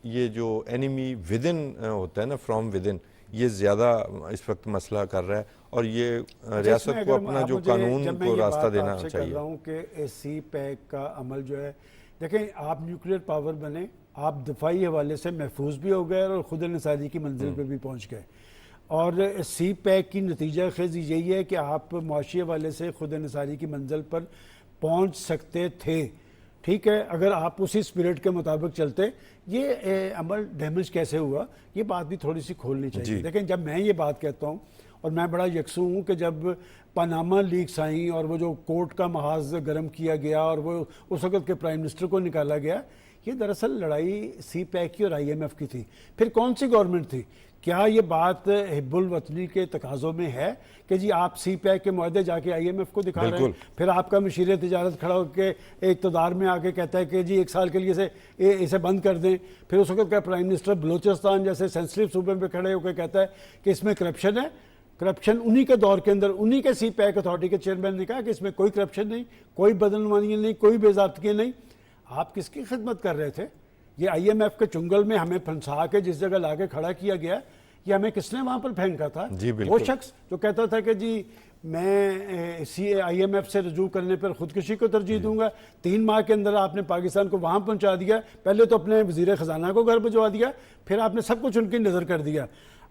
ये जो एनिमी विद इन होता है ना, फ्रॉम विद इन, ये ज़्यादा इस वक्त मसला कर रहा है और ये रियासत को अपना जो कानून को रास्ता देना चाहिए। कर रहा हूँ कि सी पैक का अमल जो है, देखें आप न्यूक्लियर पावर बने, आप दिफाई हवाले से महफूज भी हो गए और खुद निसारी की मंजिल पर भी पहुँच गए। और सी पैक की नतीजा खेज़ी यही है कि आप मुआशी हवाले से खुद निसारी की मंजिल पर पहुँच सकते थे। ठीक है, अगर आप उसी स्पिरिट के मुताबिक चलते। ये अमल डैमेज कैसे हुआ, ये बात भी थोड़ी सी खोलनी चाहिए। लेकिन जब मैं ये बात कहता हूँ, और मैं बड़ा यकसू हूँ कि जब पनामा लीक्स आई और वो जो कोर्ट का महाज गर्म किया गया और वो उस वक्त के प्राइम मिनिस्टर को निकाला गया, ये दरअसल लड़ाई सी पैक की और IMF की थी। फिर कौन सी गवर्नमेंट थी? क्या ये बात हिब्बुल वतनी के तकाज़ों में है कि जी आप सी पैक के मुआहदे जाके IMF को दिखा रहे हैं? फिर आपका मशीर तिजारत खड़ा होकर इक़्तिदार में आके कहता है कि जी 1 साल के लिए इसे बंद कर दें। फिर उस वक्त का प्राइम मिनिस्टर बलूचिस्तान जैसे सेंसिटिव सूबे में खड़े होकर कहता है कि इसमें करप्शन है। करप्शन उन्हीं के दौर के अंदर उन्हीं के सी पैक अथॉरिटी के चेयरमैन ने कहा कि इसमें कोई करप्शन नहीं, कोई बदनवानियाँ नहीं, कोई बेज़ाब्तियाँ नहीं। आप किसकी खिदमत कर रहे थे? ये IMF के चुंगल में हमें फंसा के जिस जगह लाके खड़ा किया गया, ये हमें किसने वहां पर फेंका था? वो शख्स जो कहता था कि जी मैं IMF से रजू करने पर खुदकुशी को तरजीह दूंगा। 3 माह के अंदर आपने पाकिस्तान को वहां पहुंचा दिया। पहले तो अपने वजीर खजाना को घर भिजवा दिया, फिर आपने सब कुछ उनकी नज़र कर दिया।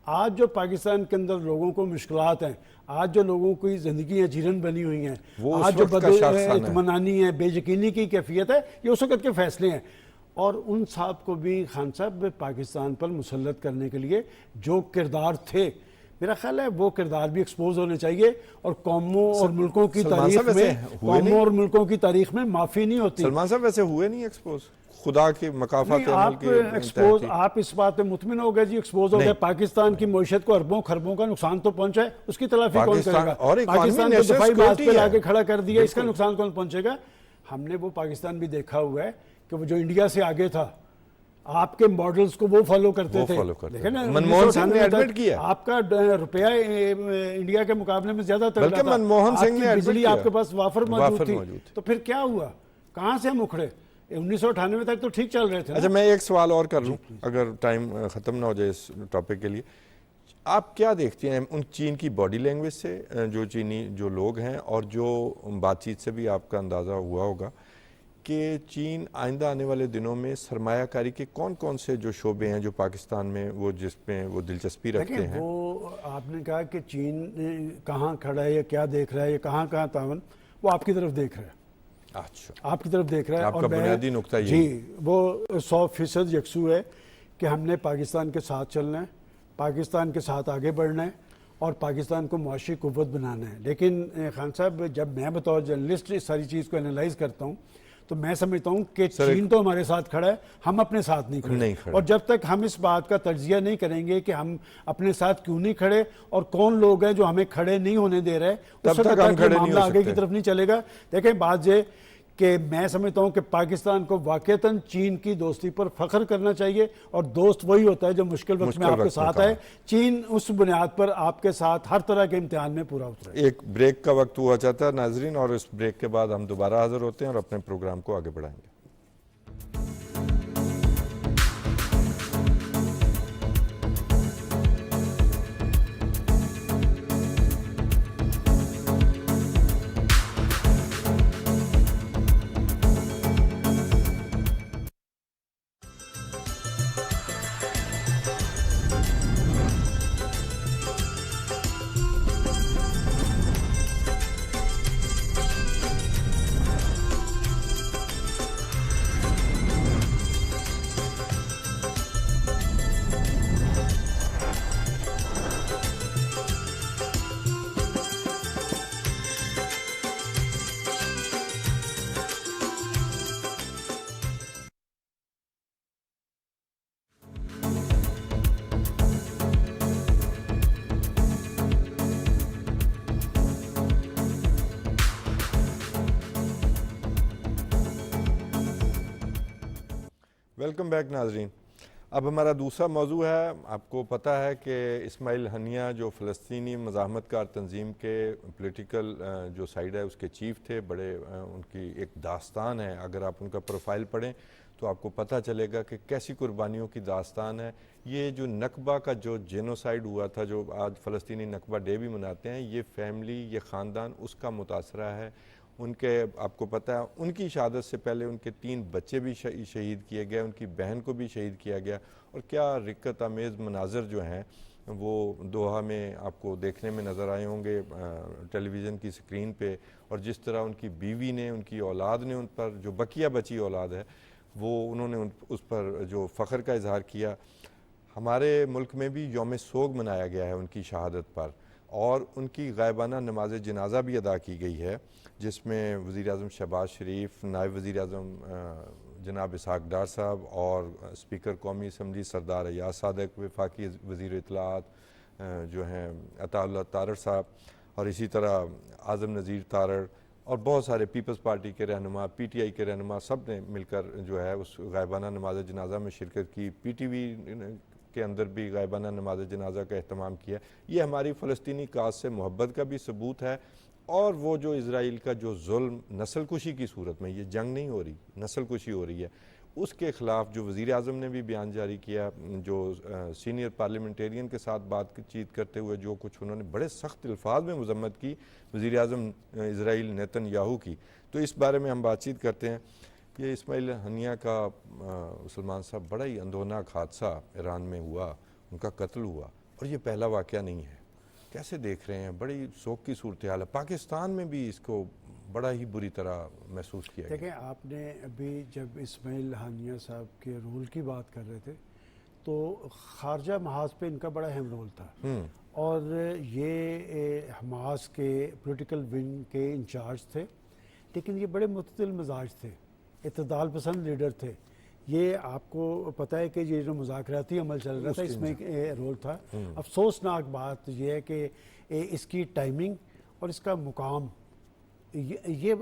आज जो पाकिस्तान के अंदर लोगों को मुश्किलात हैं, आज जो लोगों की जिंदगी जीरन बनी हुई हैं, आज जो बदइत्मीनानी है, बेयकीनी की कैफियत है, ये उस वक्त के फैसले हैं। और उन साहब को भी खान साहब पाकिस्तान पर मुसल्लत करने के लिए जो किरदार थे, मेरा ख्याल है वो किरदार भी एक्सपोज होने चाहिए। और कौमों और मुल्कों की तारीख में, कौमों और मुल्कों की तारीख में माफ़ी नहीं होती। सलमान साहब वैसे हुए नहीं एक्सपोज, खुदा की मकाफत आप एक्सपोज, आप इस बात पे मुतमिन हो गए जी, एक्सपोज हो गए। पाकिस्तान की मईशत को अरबों खरबों का नुकसान तो पहुंचा है, उसकी तलाफी कौन करेगा? पाकिस्तान को दफाई बात पे लाके खड़ा कर दिया, इसका नुकसान कौन पहुंचेगा? हमने वो पाकिस्तान भी देखा हुआ है कि वो जो इंडिया से आगे था, आपके मॉडल्स को वो फॉलो करते वो थे। follow करते देखें ना, थे। मनमोहन सिंह ने 1998 तक admit किया। आपका रुपया इंडिया के मुकाबले में ज्यादा तगड़ा बल्कि था। मनमोहन सिंह ने आपकी admit बिजली किया। आपके पास वाफर वाफर मौजूद मौजूद थी। थी। तो फिर क्या हुआ, कहां से हम उखड़े? 1998 तक तो ठीक चल रहे थे ना। अच्छा, मैं एक सवाल और कर लूं, अगर टाइम ख़त्म ना हो जाए इस टॉपिक के लिए। आप क्या देखते हैं उन चीन की बॉडी लैंग्वेज से, जो चीनी जो लोग हैं और जो बातचीत से भी आपका अंदाज़ा हुआ होगा कि चीन आइंदा आने वाले दिनों में सरमायाकारी के कौन कौन से जो शोबे हैं जो पाकिस्तान में वो जिसमें वो दिलचस्पी रखते देखिए, हैं? वो आपने कहा कि चीन कहाँ खड़ा है या क्या देख रहा है या कहाँ कहाँ तावन, वो आपकी तरफ देख रहा है। अच्छा, आपकी तरफ देख रहा है। आपका और मैं- बुनियादी नुक्ता यही। जी, वो 100% यकसू है कि हमने पाकिस्तान के साथ चलना है, पाकिस्तान के साथ आगे बढ़ना है और पाकिस्तान को मुआशी कुव्वत बनाना है। लेकिन खान साहब, जब मैं बतौर जर्नलिस्ट इस सारी चीज़ को एनालाइज करता हूँ तो मैं समझता हूँ कि चीन तो हमारे साथ खड़ा है, हम अपने साथ नहीं खड़े। और जब तक हम इस बात का तज्जिया नहीं करेंगे कि हम अपने साथ क्यों नहीं खड़े और कौन लोग हैं जो हमें खड़े नहीं होने दे रहे, तब तक हम खड़े नहीं हो आगे की सकते। तरफ नहीं चलेगा। देखें, बात ये कि मैं समझता हूं कि पाकिस्तान को वाकईतन चीन की दोस्ती पर फख्र करना चाहिए और दोस्त वही होता है जो मुश्किल वक्त में आपके साथ है। चीन उस बुनियाद पर आपके साथ हर तरह के इम्तिहान में पूरा उतरे। एक ब्रेक का वक्त हुआ चाहता है नाजरीन, और इस ब्रेक के बाद हम दोबारा हाजिर होते हैं और अपने प्रोग्राम को आगे बढ़ाएंगे। वेलकम बैक नाजरीन। अब हमारा दूसरा मौजू है, आपको पता है कि इस्माइल हनिया जो फ़लस्तीनी मज़ाहमत कार तंजीम के पॉलिटिकल जो साइड है उसके चीफ थे, बड़े उनकी एक दास्तान है। अगर आप उनका प्रोफाइल पढ़ें तो आपको पता चलेगा कि कैसी कुर्बानियों की दास्तान है। ये जो नकबा का जो जेनोसाइड हुआ था, जो आज फ़लस्तीनी नकबा डे भी मनाते हैं, ये फैमिली, ये ख़ानदान उसका मुतासरा है। उनके, आपको पता है, उनकी शहादत से पहले उनके 3 बच्चे भी शहीद किए गए, उनकी बहन को भी शहीद किया गया। और क्या रिक्कत आमेज़ मनाजर जो हैं वो दोहा में आपको देखने में नज़र आए होंगे टेलीविज़न की स्क्रीन पे। और जिस तरह उनकी बीवी ने, उनकी औलाद ने उन पर, जो बकिया बची औलाद है, वो उन्होंने उस पर जो फ़ख्र का इजहार किया। हमारे मुल्क में भी यौम सोग मनाया गया है उनकी शहादत पर, और उनकी गायबाना नमाज जनाजा भी अदा की गई है, जिसमें वज़ीर-ए-आज़म शहबाज शरीफ, नायब वज़ीर-ए-आज़म जनाब इसहाक डार साहब और स्पीकर कौमी असम्बली सरदार अयाज सादक, वफाकी वज़ीर इत्तलात जो हैं अताउल्लाह तारड़ साहब, और इसी तरह आज़म नज़ीर तारड़ और बहुत सारे पीपल्स पार्टी के रहनुमा, PTI के रहनुमा, सब ने मिलकर जो है उस गायबाना नमाज जनाजा में शिरकत की। PTV के अंदर भी गायबाना नमाज जनाजा का अहतमाम किया। ये हमारी फ़लस्तीनी काज से मोहब्बत का भी सबूत है। और वो जो इज़राइल का जो जुल्म नस्ल कुशी की सूरत में, ये जंग नहीं हो रही, नस्ल कुशी हो रही है, उसके ख़िलाफ़ जो वज़ीर आज़म ने भी बयान जारी किया, जो सीनियर पार्लियामेंटेरियन के साथ बातचीत करते हुए जो कुछ उन्होंने बड़े सख्त अल्फाज में मज़म्मत की वज़ीर आज़म इज़राइल नेतन्याहू की। तो इस बारे में हम बातचीत करते हैं। ये इस्माइल हनिया का सलमान साहब, बड़ा ही अंदोनाक हादसा ईरान में हुआ, उनका कत्ल हुआ, और ये पहला वाक़या नहीं है। कैसे देख रहे हैं? बड़ी शोक की सूरत हाल है। पाकिस्तान में भी इसको बड़ा ही बुरी तरह महसूस किया। देखें, आपने अभी जब इस्माइल हानिया साहब के रोल की बात कर रहे थे तो खारजा महाज पे इनका बड़ा अहम रोल था, और ये हमास के पॉलिटिकल विंग के इंचार्ज थे, लेकिन ये बड़े मुतदिल मिजाज थे, इत्तेदाल पसंद लीडर थे। ये आपको पता है कि ये जो मुज़ाकराती अमल चल रहा था, इसमें रोल था। अफसोसनाक बात यह है कि इसकी टाइमिंग और इसका मुकाम ये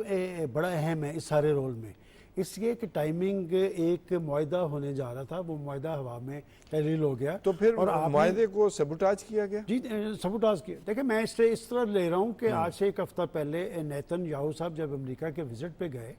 बड़ा अहम है इस सारे रोल में, इसलिए कि टाइमिंग एक मुआहदा होने जा रहा था, वो मुआहदा हवा में तहलील हो गया। तो फिर और आपने मुआहदे को सबुटाज किया गया। जी सबूटाज किया। देखिए मैं इससे इस तरह ले रहा हूँ कि आज से एक हफ्ता पहले नेतन्याहू साहब जब अमेरिका के विजिट पे गए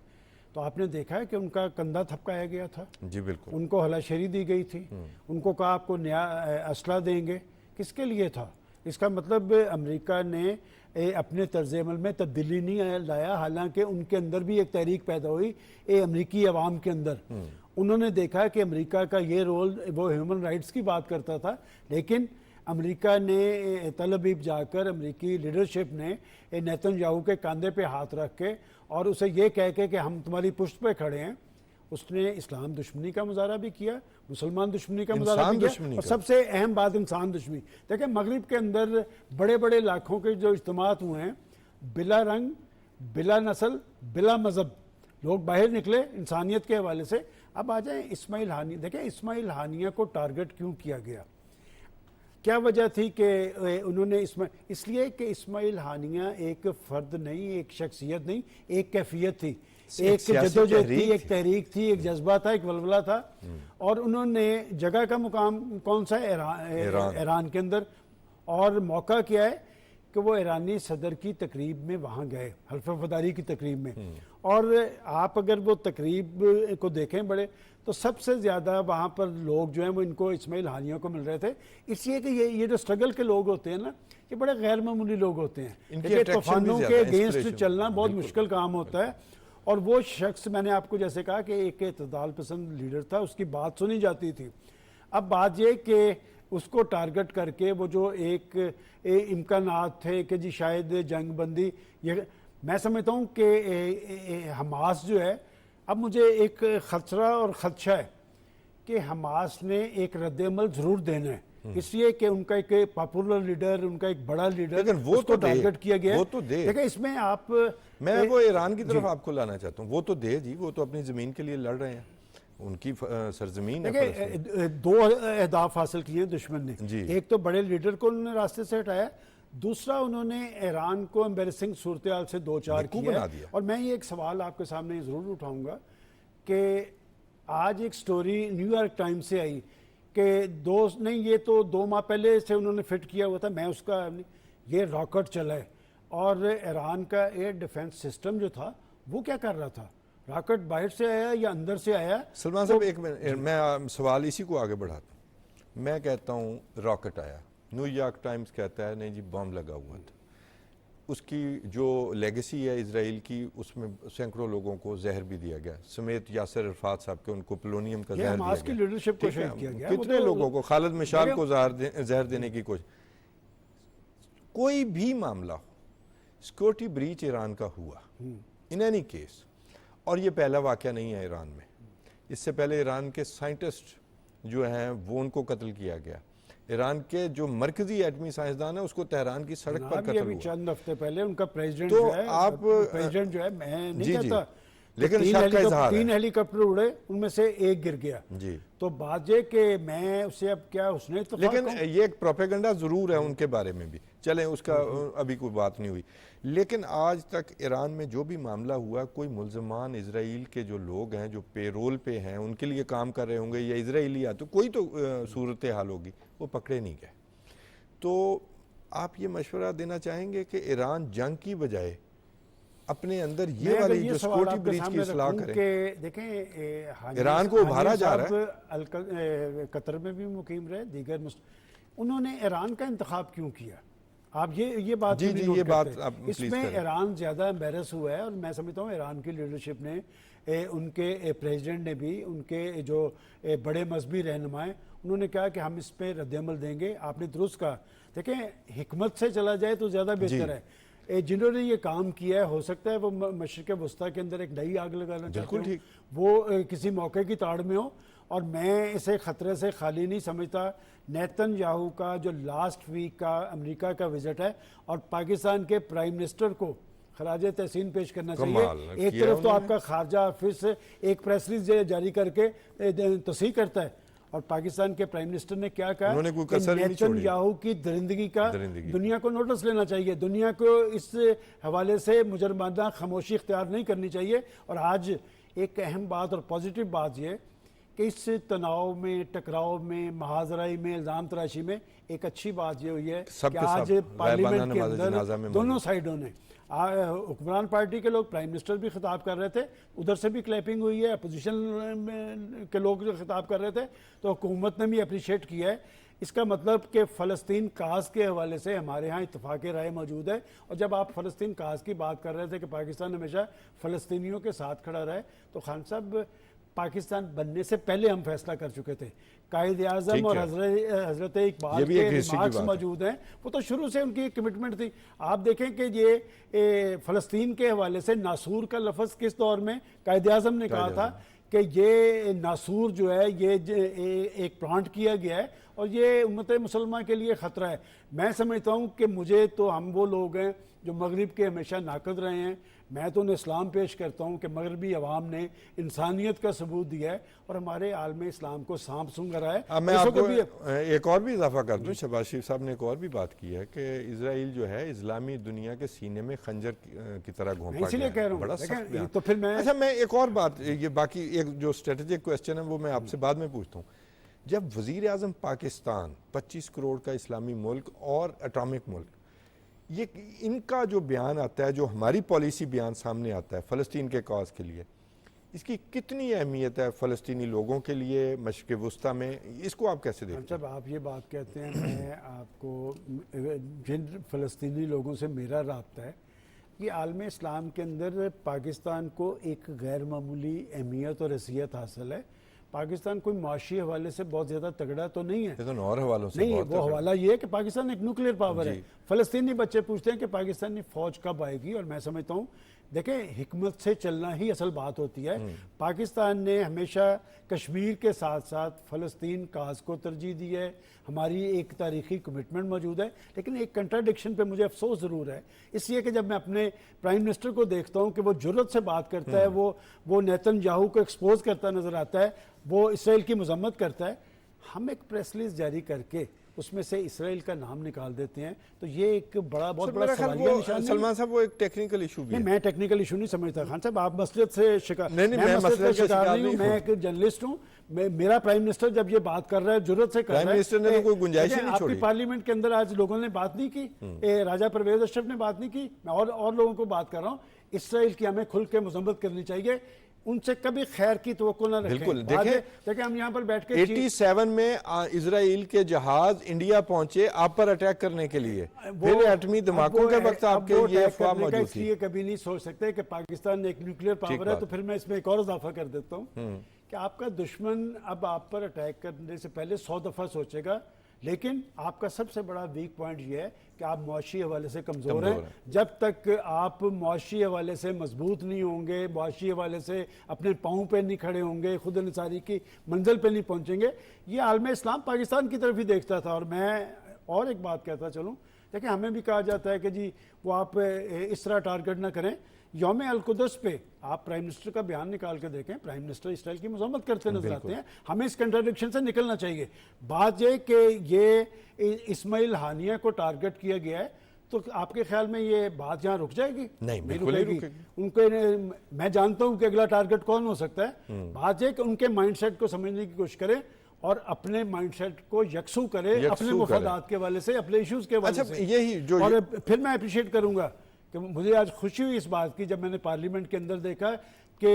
तो आपने देखा है कि उनका कंधा थपकाया गया था, जी बिल्कुल। उनको हलाशेरी दी गई थी, उनको कहा आपको नया असला देंगे। किसके लिए था? इसका मतलब अमेरिका ने अपने तर्ज अमल में तब्दीली नहीं लाया, हालांकि उनके अंदर भी एक तहरीक पैदा हुई अमेरिकी अवाम के अंदर। उन्होंने देखा कि अमेरिका का ये रोल, वो ह्यूमन राइट्स की बात करता था, लेकिन अमेरिका ने तल अबीब जाकर अमेरिकी लीडरशिप ने नेतन्याहू के कंधे पे हाथ रख के और उसे ये कह के कि हम तुम्हारी पुष्ट पे खड़े हैं, उसने इस्लाम दुश्मनी का मुजाहरा भी किया, मुसलमान दुश्मनी का मुजाहरा भी किया, और सबसे अहम बात इंसान दुश्मनी। देखिए मगरिब के अंदर बड़े बड़े लाखों के जो इज्तिमात हुए हैं, बिला रंग, बिला नस्ल, बिला मजहब, लोग बाहर निकले इंसानियत के हवाले से। अब आ जाए इस्माइल हानिया। देखिए इस्माइल हानिया को टारगेट क्यों किया गया, क्या वजह थी कि उन्होंने इसलिए कि इस्माइल हानिया एक फ़र्द नहीं, एक शख्सियत नहीं, एक कैफियत थी, एक जद्दोजहद थी, एक तहरीक थी, एक जज्बा था, एक वलवला था। और उन्होंने जगह का मुकाम कौन सा है? ईरान के अंदर। और मौका क्या है कि वो ईरानी सदर की तकरीब में वहाँ गए, हल्फ वफादारी की तकरीब में। और आप अगर वो तकरीब को देखें बड़े, तो सबसे ज़्यादा वहाँ पर लोग जो हैं वो इनको इस्माइल हानिया को मिल रहे थे, इसलिए कि ये जो स्ट्रगल के लोग होते हैं ना, ये बड़े गैर मामूली लोग होते हैं। तूफानों के अगेंस्ट चलना बहुत मुश्किल काम होता है। और वो शख्स, मैंने आपको जैसे कहा कि एक इत्तेदाल पसंद लीडर था, उसकी बात सुनी जाती थी। अब बात ये कि उसको टारगेट करके वो जो एक इम्कानात थे कि जी शायद जंग बंदी, ये मैं समझता हूँ कि हमास जो है, अब मुझे एक खतरा और खदशा है कि हमास ने एक रद्द-ए-अमल ज़रूर देना है, इसलिए कि उनका एक पॉपुलर लीडर, उनका एक बड़ा लीडर, लेकिन वो तो टारगेट किया गया। वो तो दे। देखिए इसमें आप, मैं वो ईरान की तरफ आपको लाना चाहता हूँ। वो तो दे जी, वो तो अपनी ज़मीन के लिए लड़ रहे हैं, उनकी सरजमीन है। देखिए दो अहदाफ हासिल किए हैं दुश्मन ने। एक तो बड़े लीडर को उन्होंने रास्ते से हटाया, दूसरा उन्होंने ईरान को एम्बेरसिंग सूरत हाल से दो चार किया। और मैं ये एक सवाल आपके सामने ज़रूर उठाऊंगा कि आज एक स्टोरी न्यूयॉर्क टाइम्स से आई कि ये तो 2 माह पहले से उन्होंने फिट किया हुआ था, मैं उसका, ये रॉकेट चला है। और ईरान का एयर डिफेंस सिस्टम जो था वो क्या कर रहा था? रॉकेट बाहर से आया या अंदर से आया? सलमान साहब एक मिनट, मैं सवाल इसी को आगे बढ़ाता हूँ। मैं कहता हूँ रॉकेट आया, न्यूयॉर्क टाइम्स कहता है नहीं जी बम लगा हुआ था। उसकी जो लेगेसी है इजराइल की, उसमें सैकड़ों लोगों को जहर भी दिया गया, समेत यासर अरफात साहब के, उनको पोलोनियम का जहर दिया गया। लीडरशिप को शहीद किया गया। कितने लोगों को, खालिद मिशाल को जहर देने की कोशिश। कोई भी मामला हो, सिक्योरिटी ब्रीच ईरान का हुआ इन एनी केस, और ये पहला वाकया नहीं है ईरान में। इससे पहले ईरान के साइंटिस्ट जो हैं वो उनको कत्ल किया गया। ईरान के जो मरकजी एटमी साइंसदान है उसको तेहरान की सड़क पर कत्ल हुआ। चंद हफ्ते पहले उनका प्रेसिडेंट तो जो है, आप प्रेसिडेंट जो है, मैं नहीं कहता, लेकिन 3 हेलीकॉप्टर उड़े, उनमें से एक गिर गया जी। तो बात ये कि मैं उससे अब क्या, उसने तो, लेकिन ये एक प्रोपेगेंडा जरूर है उनके बारे में भी, चलें उसका अभी कोई बात नहीं हुई। लेकिन आज तक ईरान में जो भी मामला हुआ, कोई मुल्जमान इजराइल के जो लोग हैं, जो पेरोल पे हैं, उनके लिए काम कर रहे होंगे या इजराइली, तो कोई तो सूरत हाल होगी, वो पकड़े नहीं गए। तो आप ये मशवरा देना चाहेंगे कि ईरान जंग की बजाय अपने अंदर ये वाली जो सिक्योरिटी ब्रीच की इस्लाह करें? देखें ईरान को उभारा जा रहा है, कतर में भी मुकीम रहे, दीगर उन्होंने ईरान का इंतखाब क्यों किया? आप ये बात जी ये बात आप इसमें ईरान ज़्यादा एम्बेरस हुआ है। और मैं समझता हूँ ईरान की लीडरशिप ने, उनके प्रेसिडेंट ने भी, उनके जो बड़े मजहबी रहनुमाएं, उन्होंने कहा कि हम इस पर रद्द-ए-अमल देंगे। आपने दुरुस्त कहा, देखें हिकमत से चला जाए तो ज़्यादा बेहतर है। जिन्होंने ये काम किया है, हो सकता है वो मशरिक़ वस्ता के अंदर एक नई आग लगाना चाहते हैं, वो किसी मौके की ताड़ में हो। और मैं इसे ख़तरे से खाली नहीं समझता। नेतन्याहू का जो लास्ट वीक का अमेरिका का विजिट है, और पाकिस्तान के प्राइम मिनिस्टर को खराज तहसीन पेश करना चाहिए। एक तरफ तो आपका खारजा ऑफिस एक प्रेस रिलीज जारी करके तस्दीक करता है, और पाकिस्तान के प्राइम मिनिस्टर ने क्या कहा, नेतन्याहू की दरिंदगी का दुनिया को नोटिस लेना चाहिए, दुनिया को इस हवाले से मुजरमाना खामोशी इख्तियार नहीं करनी चाहिए। और आज एक अहम बात और पॉजिटिव बात ये कि इस तनाव में, टकराव में, महाजराई में, इल्ज़ाम तराशी में एक अच्छी बात ये हुई है कि सबके आज सब पार्लियामेंट के गायबाना जनाजा में अंदर दोनों साइडों ने, हुक्मरान पार्टी के लोग, प्राइम मिनिस्टर भी खिताब कर रहे थे, उधर से भी क्लैपिंग हुई है, अपोजिशन के लोग जो खिताब कर रहे थे, तो हुकूमत ने भी अप्रिशिएट किया है। इसका मतलब कि फ़लस्तीन काज के हवाले से हमारे यहाँ इत्तफाक़ राय मौजूद है। और जब आप फ़लस्तीन काज की बात कर रहे थे कि पाकिस्तान हमेशा फ़लस्तीनियों के साथ खड़ा रहे, तो खान साहब पाकिस्तान बनने से पहले हम फैसला कर चुके थे। कायद आज़म और हज़रत इकबाल के रिमार्क्स मौजूद हैं, वो तो शुरू से उनकी कमिटमेंट थी। आप देखें कि ये फ़लस्तीन के हवाले से नासूर का लफ्ज़ किस दौर में कायद आज़म ने कहा था कि ये नासूर जो है ये एक प्लांट किया गया है और ये उम्मत मुसलमान के लिए ख़तरा है। मैं समझता हूँ कि मुझे तो हम वो लोग हैं जो मगरिब के हमेशा नाकद रहे हैं, मैं तो उन्हें इस्लाम पेश करता हूँ कि मगरबी अवाम ने इंसानियत का सबूत दिया है और हमारे आलम इस्लाम को सांप सूंघ रहा है। मैं आपको एक और भी इजाफा कर दूँ, शहबाज शरीफ साहब ने एक और भी बात की है कि इजराइल जो है इस्लामी दुनिया के सीने में खंजर की तरह घोंपा इसलिए कह रहा बड़ा हूँ। तो फिर मैं मैं एक और बात, ये बाकी एक जो स्ट्रेटेजिक क्वेश्चन है वो मैं आपसे बाद में पूछता हूँ। जब वजीर आज़म पाकिस्तान 25 करोड़ का इस्लामी मुल्क और एटॉमिक मुल्क, ये इनका जो बयान आता है, जो हमारी पॉलिसी बयान सामने आता है फ़लस्तीन के कॉज के लिए, इसकी कितनी अहमियत है फ़लस्तीनी लोगों के लिए मशरिक़ वुस्ता में, इसको आप कैसे देखते हैं? जब आप ये बात कहते हैं, मैं आपको जिन फ़लस्तीनी लोगों से मेरा राब्ता है कि आलम इस्लाम के अंदर पाकिस्तान को एक गैर मामूली अहमियत और हैसियत हासिल है। पाकिस्तान कोई माशी हवाले से बहुत ज़्यादा तगड़ा तो नहीं है, तो और हवालों से नहीं, वो हवाला ये है कि पाकिस्तान एक न्यूक्लियर पावर है। फ़लस्तीनी बच्चे पूछते हैं कि पाकिस्तानी फ़ौज कब आएगी, और मैं समझता हूँ देखें हिकमत से चलना ही असल बात होती है। पाकिस्तान ने हमेशा कश्मीर के साथ साथ फ़लस्तीन काज को तरजीह दी है, हमारी एक तारीखी कमिटमेंट मौजूद है। लेकिन एक कंट्राडिक्शन पे मुझे अफसोस ज़रूर है, इसलिए कि जब मैं अपने प्राइम मिनिस्टर को देखता हूँ कि वो जुर्रत से बात करता है, वो नेतन्याहू को एक्सपोज करता नज़र आता है, वो इसराइल की मजम्मत करता है, हम एक प्रेस रिलीज जारी करके उसमें से इसराइल का नाम निकाल देते हैं, तो ये एक बहुत बड़ा सवालिया निशान है। सलमान साहब वो एक टेक्निकल इशू भी है। मैं टेक्निकल इशू नहीं समझता खान साहब, आप मसलियत से शिकार नहीं, मैं मसले का शिकार नहीं हूँ, मैं एक जर्नलिस्ट हूँ। मेरा प्राइम मिनिस्टर जब ये बात कर रहा है जुर्रत से कर रहा है, प्राइम मिनिस्टर ने तो कोई गुंजाइश ही नहीं छोड़ी। आपकी पार्लियामेंट के अंदर आज लोगों ने बात नहीं की, राजा परवेज अशरफ ने बात नहीं की, मैं और लोगों को बात कर रहा हूँ। इसराइल की हमें खुल के मजम्मत करनी चाहिए, उनसे कभी खैर की तवक्को ना रखें। बिल्कुल, देखें हम यहाँ पर बैठ के 87 में इजराइल के जहाज इंडिया पहुंचे आप पर अटैक करने के लिए, फिर एटमी धमाकों के वक्त आपके ये अफवाह मौजूद थी। ये कभी नहीं सोच सकते कि पाकिस्तान एक न्यूक्लियर पावर है। तो फिर मैं इसमें एक और इजाफा कर देता हूँ कि आपका दुश्मन अब आप पर अटैक करने से पहले 100 दफा सोचेगा, लेकिन आपका सबसे बड़ा वीक पॉइंट ये है कि आप मुआशी हवाले से कमज़ोर हैं। जब तक आप मुआशी हवाले से मजबूत नहीं होंगे, मुआशी हवाले से अपने पाँव पे नहीं खड़े होंगे, खुद निसारी की मंजिल पे नहीं पहुंचेंगे। ये आलम इस्लाम पाकिस्तान की तरफ ही देखता था। और मैं और एक बात कहता चलूँ, देखिए हमें भी कहा जाता है कि जी वो आप इस तरह टारगेट ना करें। यौम अल-कुद्स पे आप प्राइम मिनिस्टर का बयान निकाल के देखें, प्राइम मिनिस्टर इसराइल की मजम्मत करते नजर आते हैं। हमें इस कंट्राडिक्शन से निकलना चाहिए। बात यह कि ये इस्माइल हानिया को टारगेट किया गया है, तो आपके ख्याल में ये बात यहाँ रुक जाएगी? नहीं, बिल्कुल नहीं रुकेगी। उनके मैं जानता हूँ कि अगला टारगेट कौन हो सकता है। बात यह कि उनके माइंडसेट को समझने की कोशिश करें और अपने माइंडसेट को यकसू करें, अपने मुफादात के वाले से, अपने इश्यूज के वाले से। यही जो और फिर मैं अप्रिशिएट करूंगा कि मुझे आज खुशी हुई इस बात की जब मैंने पार्लियामेंट के अंदर देखा कि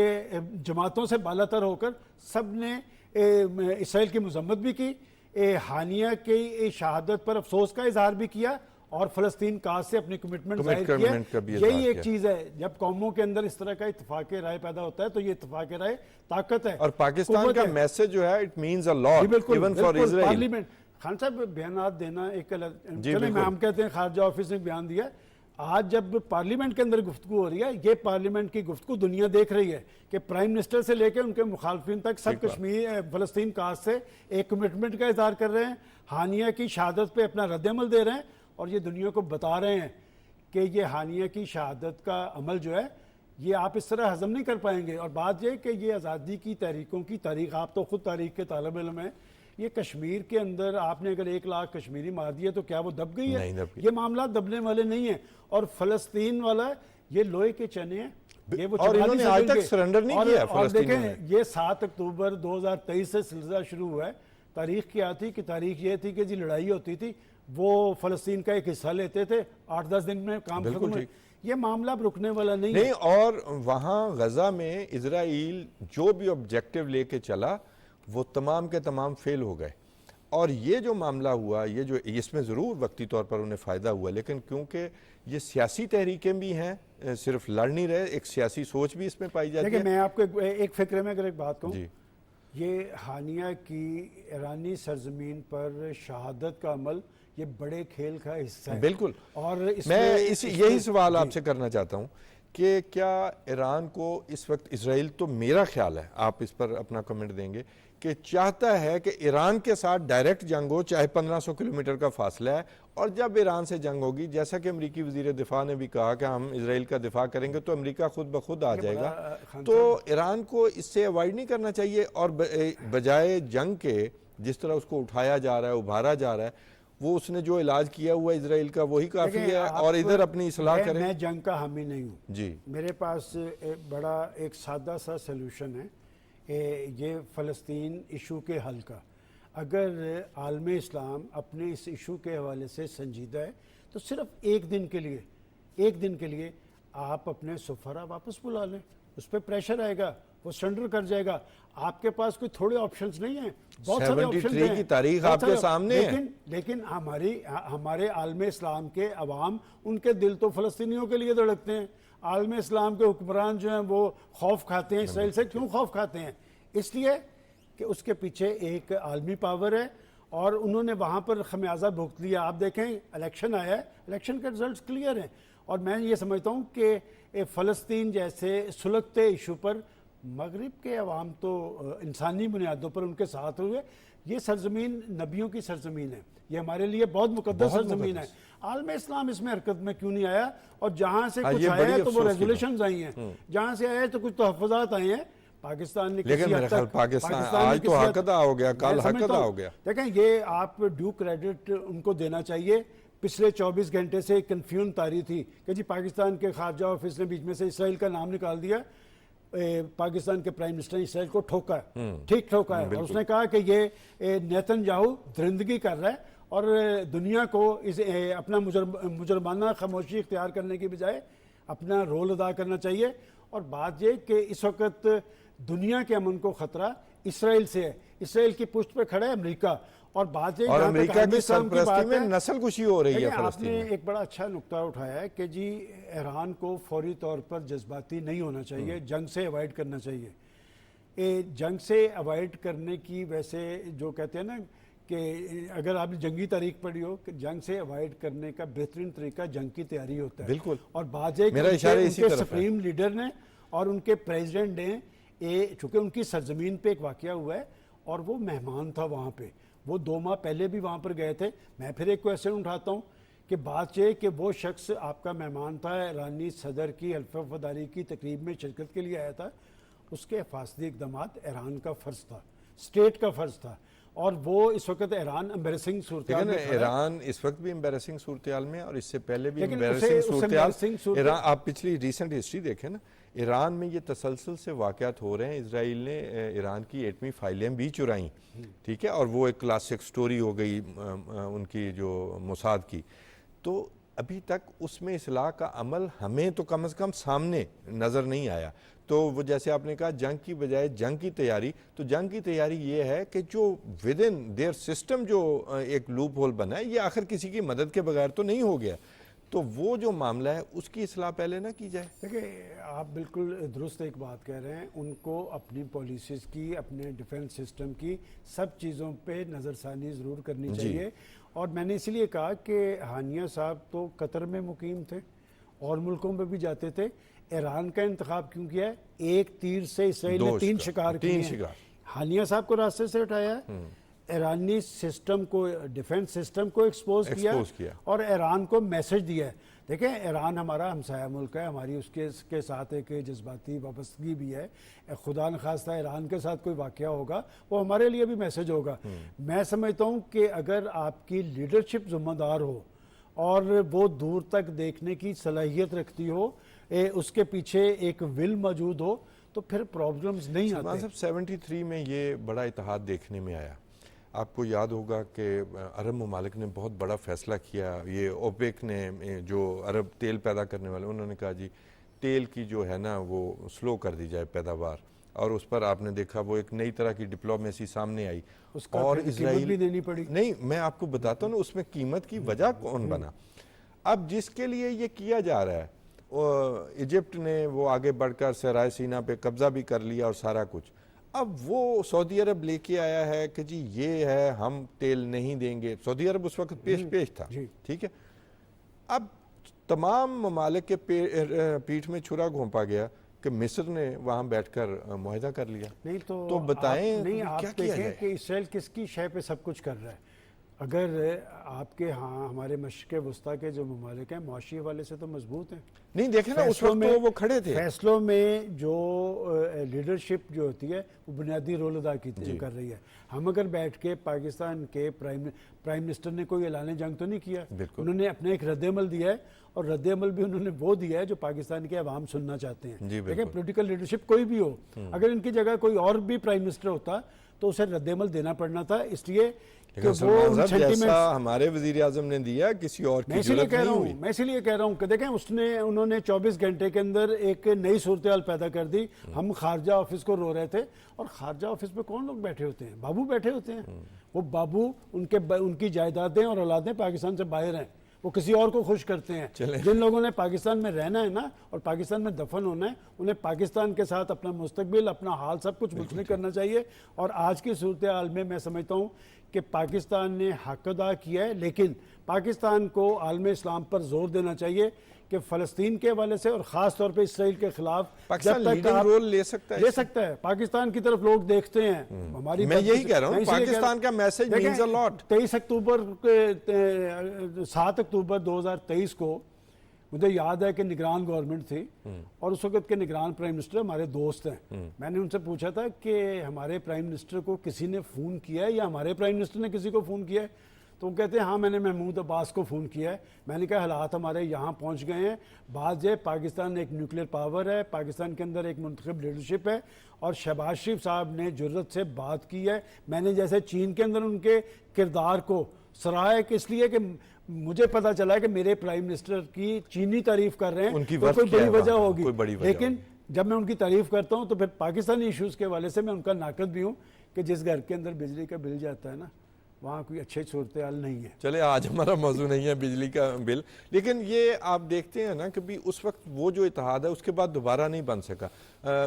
जमातों से बालातर होकर सब ने इसराइल की मजम्मत भी की, हानिया की शहादत पर अफसोस का इजहार भी किया और फ़लस्तीन काज से अपनी कमिटमेंट जाहिर किया। यही एक चीज़ है, जब कौमों के अंदर इस तरह का इत्तेफाक राय पैदा होता है तो ये इत्तेफाक राय ताकत है। और पाकिस्तान का मैसेज जो है it means a lot even for Israel. Parliament Khan साहब बयान देना एक चले, हम कहते हैं खारजा ऑफिस ने बयान दिया। आज जब पार्लियामेंट के अंदर गुफ्तगू हो रही है, ये पार्लियामेंट की गुफ्तगू दुनिया देख रही है कि प्राइम मिनिस्टर से लेकर उनके मुखालफिन तक सब कश्मीर फ़लस्तीन काज से एक कमिटमेंट का इजहार कर रहे हैं, हानिया की शहादत पे अपना रद्दअमल दे रहे हैं और ये दुनिया को बता रहे हैं कि ये हानिया की शहादत का अमल जो है ये आप इस तरह हजम नहीं कर पाएंगे। और बात यह कि ये आज़ादी की तहरीकों की तारीख, आप तो खुद तारीख के तालिब इल्म हैं, ये कश्मीर के अंदर आपने अगर 1 लाख कश्मीरी मार दिए तो क्या वो दब गई है? ये मामला दबने वाले नहीं है। और फ़लस्तीन वाला ये लोहे के चने हैं, ये वो और चुरा इन्होंने नहीं आज तक सकेंगे। सरेंडर नहीं और- किया और फलस्तीनियों देखें ने। ये 7 अक्टूबर 2023 से सिलसिला शुरू हुआ है। तारीख क्या थी कि तारीख ये थी कि जी लड़ाई होती थी, वो फलस्तीन का एक हिस्सा लेते थे, 8-10 दिन में काम बिल्कुल खत्म। ठीक। ये मामला अब रुकने वाला नहीं है। नहीं, और वहाँ गजा में इजराइल जो भी ऑब्जेक्टिव लेके चला वो तमाम के तमाम फेल हो गए। और ये जो मामला हुआ, ये जो इसमें ज़रूर वक्ती तौर पर उन्हें फ़ायदा हुआ, लेकिन क्योंकि ये सियासी तहरीकें भी हैं, सिर्फ लड़ नहीं रहे, एक सियासी सोच भी इसमें पाई जाती देखिए है। मैं आपको एक फिक्रे में अगर एक बात कहूँ, जी, ये हानिया की ईरानी सरजमीन पर शहादत का अमल ये बड़े खेल का हिस्सा है। बिल्कुल। और मैं यही सवाल जी। आपसे करना चाहता हूँ कि क्या ईरान को इस वक्त इसराइल, तो मेरा ख्याल है, आप इस पर अपना कमेंट देंगे, कि चाहता है कि ईरान के साथ डायरेक्ट जंग हो, चाहे 1500 किलोमीटर का फासला है, और जब ईरान से जंग होगी, जैसा कि अमरीकी वजीर दिफा ने भी कहा कि हम इसराइल का दिफा करेंगे तो अमरीका खुद ब खुद आ जाएगा। तो ईरान को इससे अवॉइड नहीं करना चाहिए, और बजाय जंग के जिस तरह उसको उठाया जा रहा है, उभारा जा रहा है, वो उसने जो इलाज किया हुआ इसराइल का वही काफ़ी है, और इधर अपनी इसलाह करें। मैं जंग का हामी नहीं हूँ जी, मेरे पास एक सादा सा सलूशन है ये फ़लस्तीन इशू के हल का। अगर आलम इस्लाम अपने इस इशू के हवाले से संजीदा है तो सिर्फ एक दिन के लिए आप अपने सफरा वापस बुला लें, उस पर प्रेशर आएगा, वो सरेंडर कर जाएगा। आपके पास कोई थोड़े ऑप्शंस नहीं है, बहुत सारे ऑप्शंस 73 हैं की तारीख बहुत आपके सारे। सामने है। लेकिन हमारे आलम इस्लाम के अवाम, उनके दिल तो फ़लस्तीनियों के लिए धड़कते हैं। आलम इस्लाम के हुक्मरान जो हैं वो खौफ खाते हैं इसराइल से। क्यों खौफ खाते हैं? इसलिए कि उसके पीछे एक आलमी पावर है और उन्होंने वहाँ पर खमियाजा भुगत लिया। आप देखें इलेक्शन आया है, इलेक्शन के रिजल्ट क्लियर हैं, और मैं ये समझता हूँ कि फ़लस्तीन जैसे सुलगते इशू पर मगरिब के अवाम तो इंसानी बुनियादों पर उनके साथ हुए। ये सरजमीन नबियों की सरजमीन है, ये हमारे लिए बहुत मुकद्दस सरजमीन है। आलम इस्लाम इसमें हरकत में क्यों नहीं आया? और जहाँ से कुछ आया है तो वो रेजोल्यूशन आई हैं, जहाँ से आया है तो कुछ तहफ़्फ़ुज़ात आए हैं। पाकिस्तान ने लेकिन मेरे ख्याल पाकिस्तान आज तो हक अदा हो गया, कल हक अदा हो गया। देखें ये आप ड्यू क्रेडिट उनको देना चाहिए। पिछले 24 घंटे से कन्फ्यूजन तारी थी कि जी पाकिस्तान के खारजा ऑफिस ने बीच में से इसराइल का नाम निकाल दिया। पाकिस्तान के प्राइम मिनिस्टर ने इसराइल को ठोका है, ठीक ठोका है, और उसने कहा कि ये नेतन्याहू दरिंदगी कर रहा है और दुनिया को इस अपना मुजरमाना खामोशी इख्तियार करने की बजाय अपना रोल अदा करना चाहिए। और बात ये कि इस वक्त दुनिया के अमन को खतरा इसराइल से है, इसराइल की पुष्ट पे खड़ा है अमेरिका। और बात ये और अमेरिका की सरपरस्ती में नस्लकुशी हो रही है आपने एक बड़ा अच्छा नुक्ता उठाया है कि जी ईरान को फौरी तौर पर जज्बाती नहीं होना चाहिए, जंग से अवॉइड करना चाहिए। जंग से अवॉइड करने की वैसे जो कहते हैं ना कि अगर आपने जंगी तारीख पढ़ी हो कि जंग से अवॉइड करने का बेहतरीन तरीका जंग की तैयारी होता है। बिल्कुल। और बात है उनके सुप्रीम लीडर ने और उनके प्रेसिडेंट ने, चूंकि उनकी सरजमीन पे एक वाकया हुआ है और वो मेहमान था वहाँ पे, वो 2 माह पहले भी वहाँ पर गए थे। मैं फिर एक क्वेश्चन उठाता हूँ कि बात यह कि वो शख्स आपका मेहमान था, ईरानी सदर की हल्फ वफादारी की तकरीब में शिरकत के लिए आया था, उसके हिफाजती इक़दाम ईरान का फ़र्ज़ था, स्टेट का फ़र्ज़ था। और वो इस वक्त ईरान एम्बेरसिंग सूरत हाल में, ईरान इस वक्त भी एम्बेरसिंग सूरत हाल में, और इससे पहले भी एम्बेरसिंग सूरत हाल। आप पिछली रिसेंट हिस्ट्री देखें ना, ईरान में ये तसलसल से वाक़यात हो रहे हैं। इसराइल ने ईरान की एटमी फाइलें भी चुराई, ठीक है, और वो एक क्लासिक स्टोरी हो गई उनकी जो मोसाद की। तो अभी तक उसमें इस्लाह का अमल हमें तो कम से कम सामने नज़र नहीं आया। तो वो जैसे आपने कहा जंग की बजाय जंग की तैयारी, तो जंग की तैयारी ये है कि जो विद इन देयर सिस्टम जो एक लूप होल बना है, ये आखिर किसी की मदद के बगैर तो नहीं हो गया। तो वो जो मामला है उसकी इस्लाह पहले ना की जाए। देखिए आप बिल्कुल दुरुस्त एक बात कह रहे हैं। उनको अपनी पॉलिसीज़ की, अपने डिफेंस सिस्टम की सब चीज़ों पे नज़रसानी ज़रूर करनी चाहिए। और मैंने इसलिए कहा कि हानिया साहब तो कतर में मुकीम थे और मुल्कों में भी जाते थे। ईरान का इंतखाब क्यों किया है? एक तीर से इसराइल ने 3 शिकार किए। हानिया साहब को रास्ते से उठाया है, ईरानी सिस्टम को, डिफेंस सिस्टम को एक्सपोज किया और ईरान को मैसेज दिया है। देखें ईरान हमारा हमसाया मुल्क है, हमारी उसके साथ एक जज्बाती वाबस्तगी भी है। खुदा न खास्ता ईरान के साथ कोई वाक़या होगा वो हमारे लिए भी मैसेज होगा। मैं समझता हूँ कि अगर आपकी लीडरशिप जिम्मेदार हो और वो दूर तक देखने की सलाहियत रखती हो, उसके पीछे एक विल मौजूद हो तो फिर प्रॉब्लम्स नहीं सलमान आते। साहब 73 में ये बड़ा इत्तेहाद देखने में आया। आपको याद होगा कि अरब ममालिक ने बहुत बड़ा फैसला किया, ये ओपेक ने जो अरब तेल पैदा करने वाले, उन्होंने कहा जी तेल की जो है ना वो स्लो कर दी जाए पैदावार, और उस पर आपने देखा वो एक नई तरह की डिप्लोमेसी सामने आई। उसका और फिर कीमत भी देनी पड़ी। नहीं, मैं आपको बताता हूँ ना उसमें कीमत की वजह कौन बना। अब जिसके लिए ये किया जा रहा है, इजिप्ट ने वो आगे बढ़कर सराय सीना पे कब्जा भी कर लिया और सारा कुछ, अब वो सऊदी अरब लेके आया है कि जी ये है, हम तेल नहीं देंगे। सऊदी अरब उस वक्त पेश था, ठीक है। अब तमाम ममालिक के पीठ में छुरा घोंपा गया कि मिस्र ने वहां बैठकर मुआहदा कर लिया। नहीं तो बताएं नहीं, क्या आप किया जाए? देखें कि इसराइल किसकी शय पे सब कुछ कर रहा है। अगर आपके यहाँ हमारे मशरिक़ वस्ता के जो ममालिक हैं मुआशी हवाले से तो मजबूत हैं। नहीं देखे ना उस वक्त तो वो खड़े थे। फैसलों में जो लीडरशिप जो होती है वो बुनियादी रोल अदा कर रही है। हम अगर बैठ के पाकिस्तान के प्राइम मिनिस्टर ने कोई ऐलान जंग तो नहीं किया, उन्होंने अपना एक रद्द-ए-अमल दिया है, और रद्द-ए-अमल भी उन्होंने वो दिया है जो पाकिस्तान के अवाम सुनना चाहते हैं। देखिए पॉलिटिकल लीडरशिप कोई भी हो, अगर इनकी जगह कोई और भी प्राइम मिनिस्टर होता तो उसे रद्द-ए-अमल देना पड़ना था, इसलिए कि वो जैसा हमारे वजीर आजम ने दिया किसी और की जरूरत नहीं हुई। मैं इसलिए कह रहा हूँ कि देखें उन्होंने 24 घंटे के अंदर एक नई सूरत पैदा कर दी। हम खारजा ऑफिस को रो रहे थे, और खारजा ऑफिस में कौन लोग बैठे होते हैं? बाबू बैठे होते हैं। वो बाबू उनकी जायदादें और औलादें पाकिस्तान से बाहर हैं, वो किसी और को खुश करते हैं। जिन लोगों ने पाकिस्तान में रहना है ना और पाकिस्तान में दफन होना है, उन्हें पाकिस्तान के साथ अपना मुस्तकबिल, अपना हाल सब कुछ मुंसलिक करना चाहिए। और आज की सूरत हाल में मैं समझता हूँ कि पाकिस्तान ने हक अदा किया है, लेकिन पाकिस्तान को आलम इस्लाम पर जोर देना चाहिए कि फ़लस्तीन के हवाले से और ख़ास तौर पे इसराइल के खिलाफ पाकिस्तान लीडिंग रोल ले सकता है। पाकिस्तान की तरफ लोग देखते हैं। हमारी मैं यही कह रहा हूँ, पाकिस्तान का मैसेज मीन्स अ लॉट। 7 अक्टूबर 2023 को मुझे याद है कि निगरान गवर्नमेंट थी, और उस वक्त के निगरान प्राइम मिनिस्टर हमारे दोस्त हैं। मैंने उनसे पूछा था कि हमारे प्राइम मिनिस्टर को किसी ने फ़ोन किया है या हमारे प्राइम मिनिस्टर ने किसी को फ़ोन किया है? तो वो कहते हैं हाँ मैंने महमूद अब्बास को फ़ोन किया है। मैंने कहा हालात हमारे यहाँ पहुँच गए हैं, बात है पाकिस्तान एक न्यूक्लियर पावर है, पाकिस्तान के अंदर एक मुंतखब लीडरशिप है, और शहबाज शरीफ साहब ने जुर्रत से बात की है। मैंने जैसे चीन के अंदर उनके किरदार को सराहा है, इसलिए कि मुझे पता चला है कि मेरे प्राइम मिनिस्टर की चीनी तारीफ कर रहे हैं, उनकी तो कोई बड़ी वजह होगी। लेकिन जब मैं उनकी तारीफ करता हूं तो फिर पाकिस्तानी इश्यूज के हवाले से मैं उनका नाकद भी हूं कि जिस घर के अंदर बिजली का बिल जाता है ना, वहाँ कोई अच्छी सूरत हाल नहीं है। चले आज हमारा मौजू नहीं है बिजली का बिल, लेकिन ये आप देखते हैं ना कि भी उस वक्त वो जो इत्तेहाद है उसके बाद दोबारा नहीं बन सका।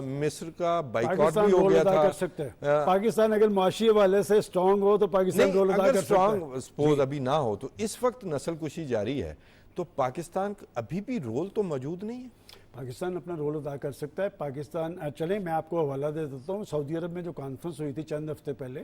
मिस्र का बाइकॉट भी हो गया था। कर सकते हैं पाकिस्तान अगर माशी वाले से स्ट्रांग हो तो पाकिस्तान रोल अदा कर सकता है। सपोज अभी ना हो तो इस वक्त नस्लकुशी जारी है, तो पाकिस्तान अभी भी रोल तो मौजूद नहीं है। पाकिस्तान अपना रोल अदा कर सकता है। पाकिस्तान चले मैं आपको हवाला दे देता हूँ, सऊदी अरब में जो कॉन्फ्रेंस हुई थी चंद हफ्ते पहले,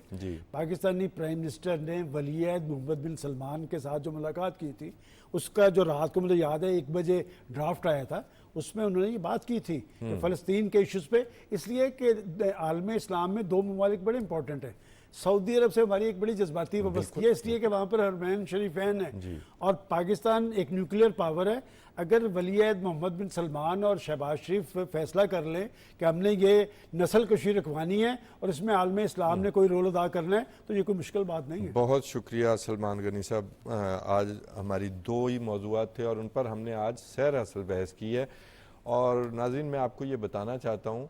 पाकिस्तानी प्राइम मिनिस्टर ने वलीअहद मोहम्मद बिन सलमान के साथ जो मुलाकात की थी, उसका जो रात को मुझे याद है 1 बजे ड्राफ्ट आया था, उसमें उन्होंने ये बात की थी कि फ़लस्तीन के इश्यूज़ पे, इसलिए कि आलम इस्लाम में 2 ममालिक बड़े इंपॉर्टेंट हैं। सऊदी अरब से हमारी एक बड़ी जज्बाती वाबस्तगी है, इसलिए कि वहाँ पर हरमैन शरीफैन है, और पाकिस्तान एक न्यूक्लियर पावर है। अगर वलीअहद मोहम्मद बिन सलमान और शहबाज शरीफ फैसला कर लें कि हमने ये नस्ल कशी रखवानी है और इसमें आलम इस्लाम ने कोई रोल अदा करना है, तो ये कोई मुश्किल बात नहीं है। बहुत शुक्रिया सलमान गनी साहब, आज हमारी 2 ही मौज़ूआत थे और उन पर हमने आज सैर असल बहस की है। और नाज़रीन मैं आपको ये बताना चाहता हूँ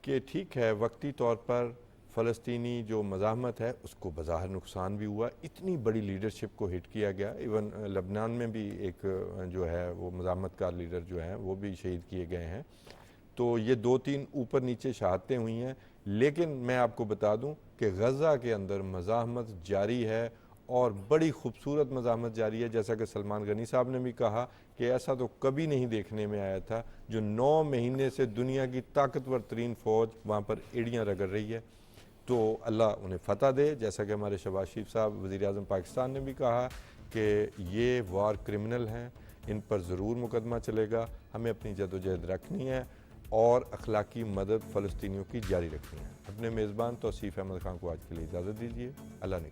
कि ठीक है वक्ती तौर पर फ़लस्तीनी जो मज़ाहमत है उसको बज़ाहिर नुकसान भी हुआ, इतनी बड़ी लीडरशिप को हिट किया गया। इवन लबनान में भी एक जो है वो मज़ाहमत कार लीडर जो हैं वो भी शहीद किए गए हैं। तो ये 2-3 ऊपर नीचे शहादतें हुई हैं, लेकिन मैं आपको बता दूं कि गज़ा के अंदर मज़ाहमत जारी है और बड़ी खूबसूरत मज़ाहमत जारी है। जैसा कि सलमान गनी साहब ने भी कहा कि ऐसा तो कभी नहीं देखने में आया था, जो 9 महीने से दुनिया की ताकतवर तरीन फ़ौज वहाँ पर एड़ियाँ रगड़ रही है। तो अल्लाह उन्हें फ़तह दे। जैसा कि हमारे शहबाज शरीफ साहब वज़ीर आज़म पाकिस्तान ने भी कहा कि ये वार क्रिमिनल हैं, इन पर ज़रूर मुकदमा चलेगा। हमें अपनी जदोजहद रखनी है और अखलाकी मदद फ़लस्तीनियों की जारी रखनी है। अपने मेज़बान तौसीफ़ अहमद खान को आज के लिए इजाज़त दीजिए। अल्लाह ने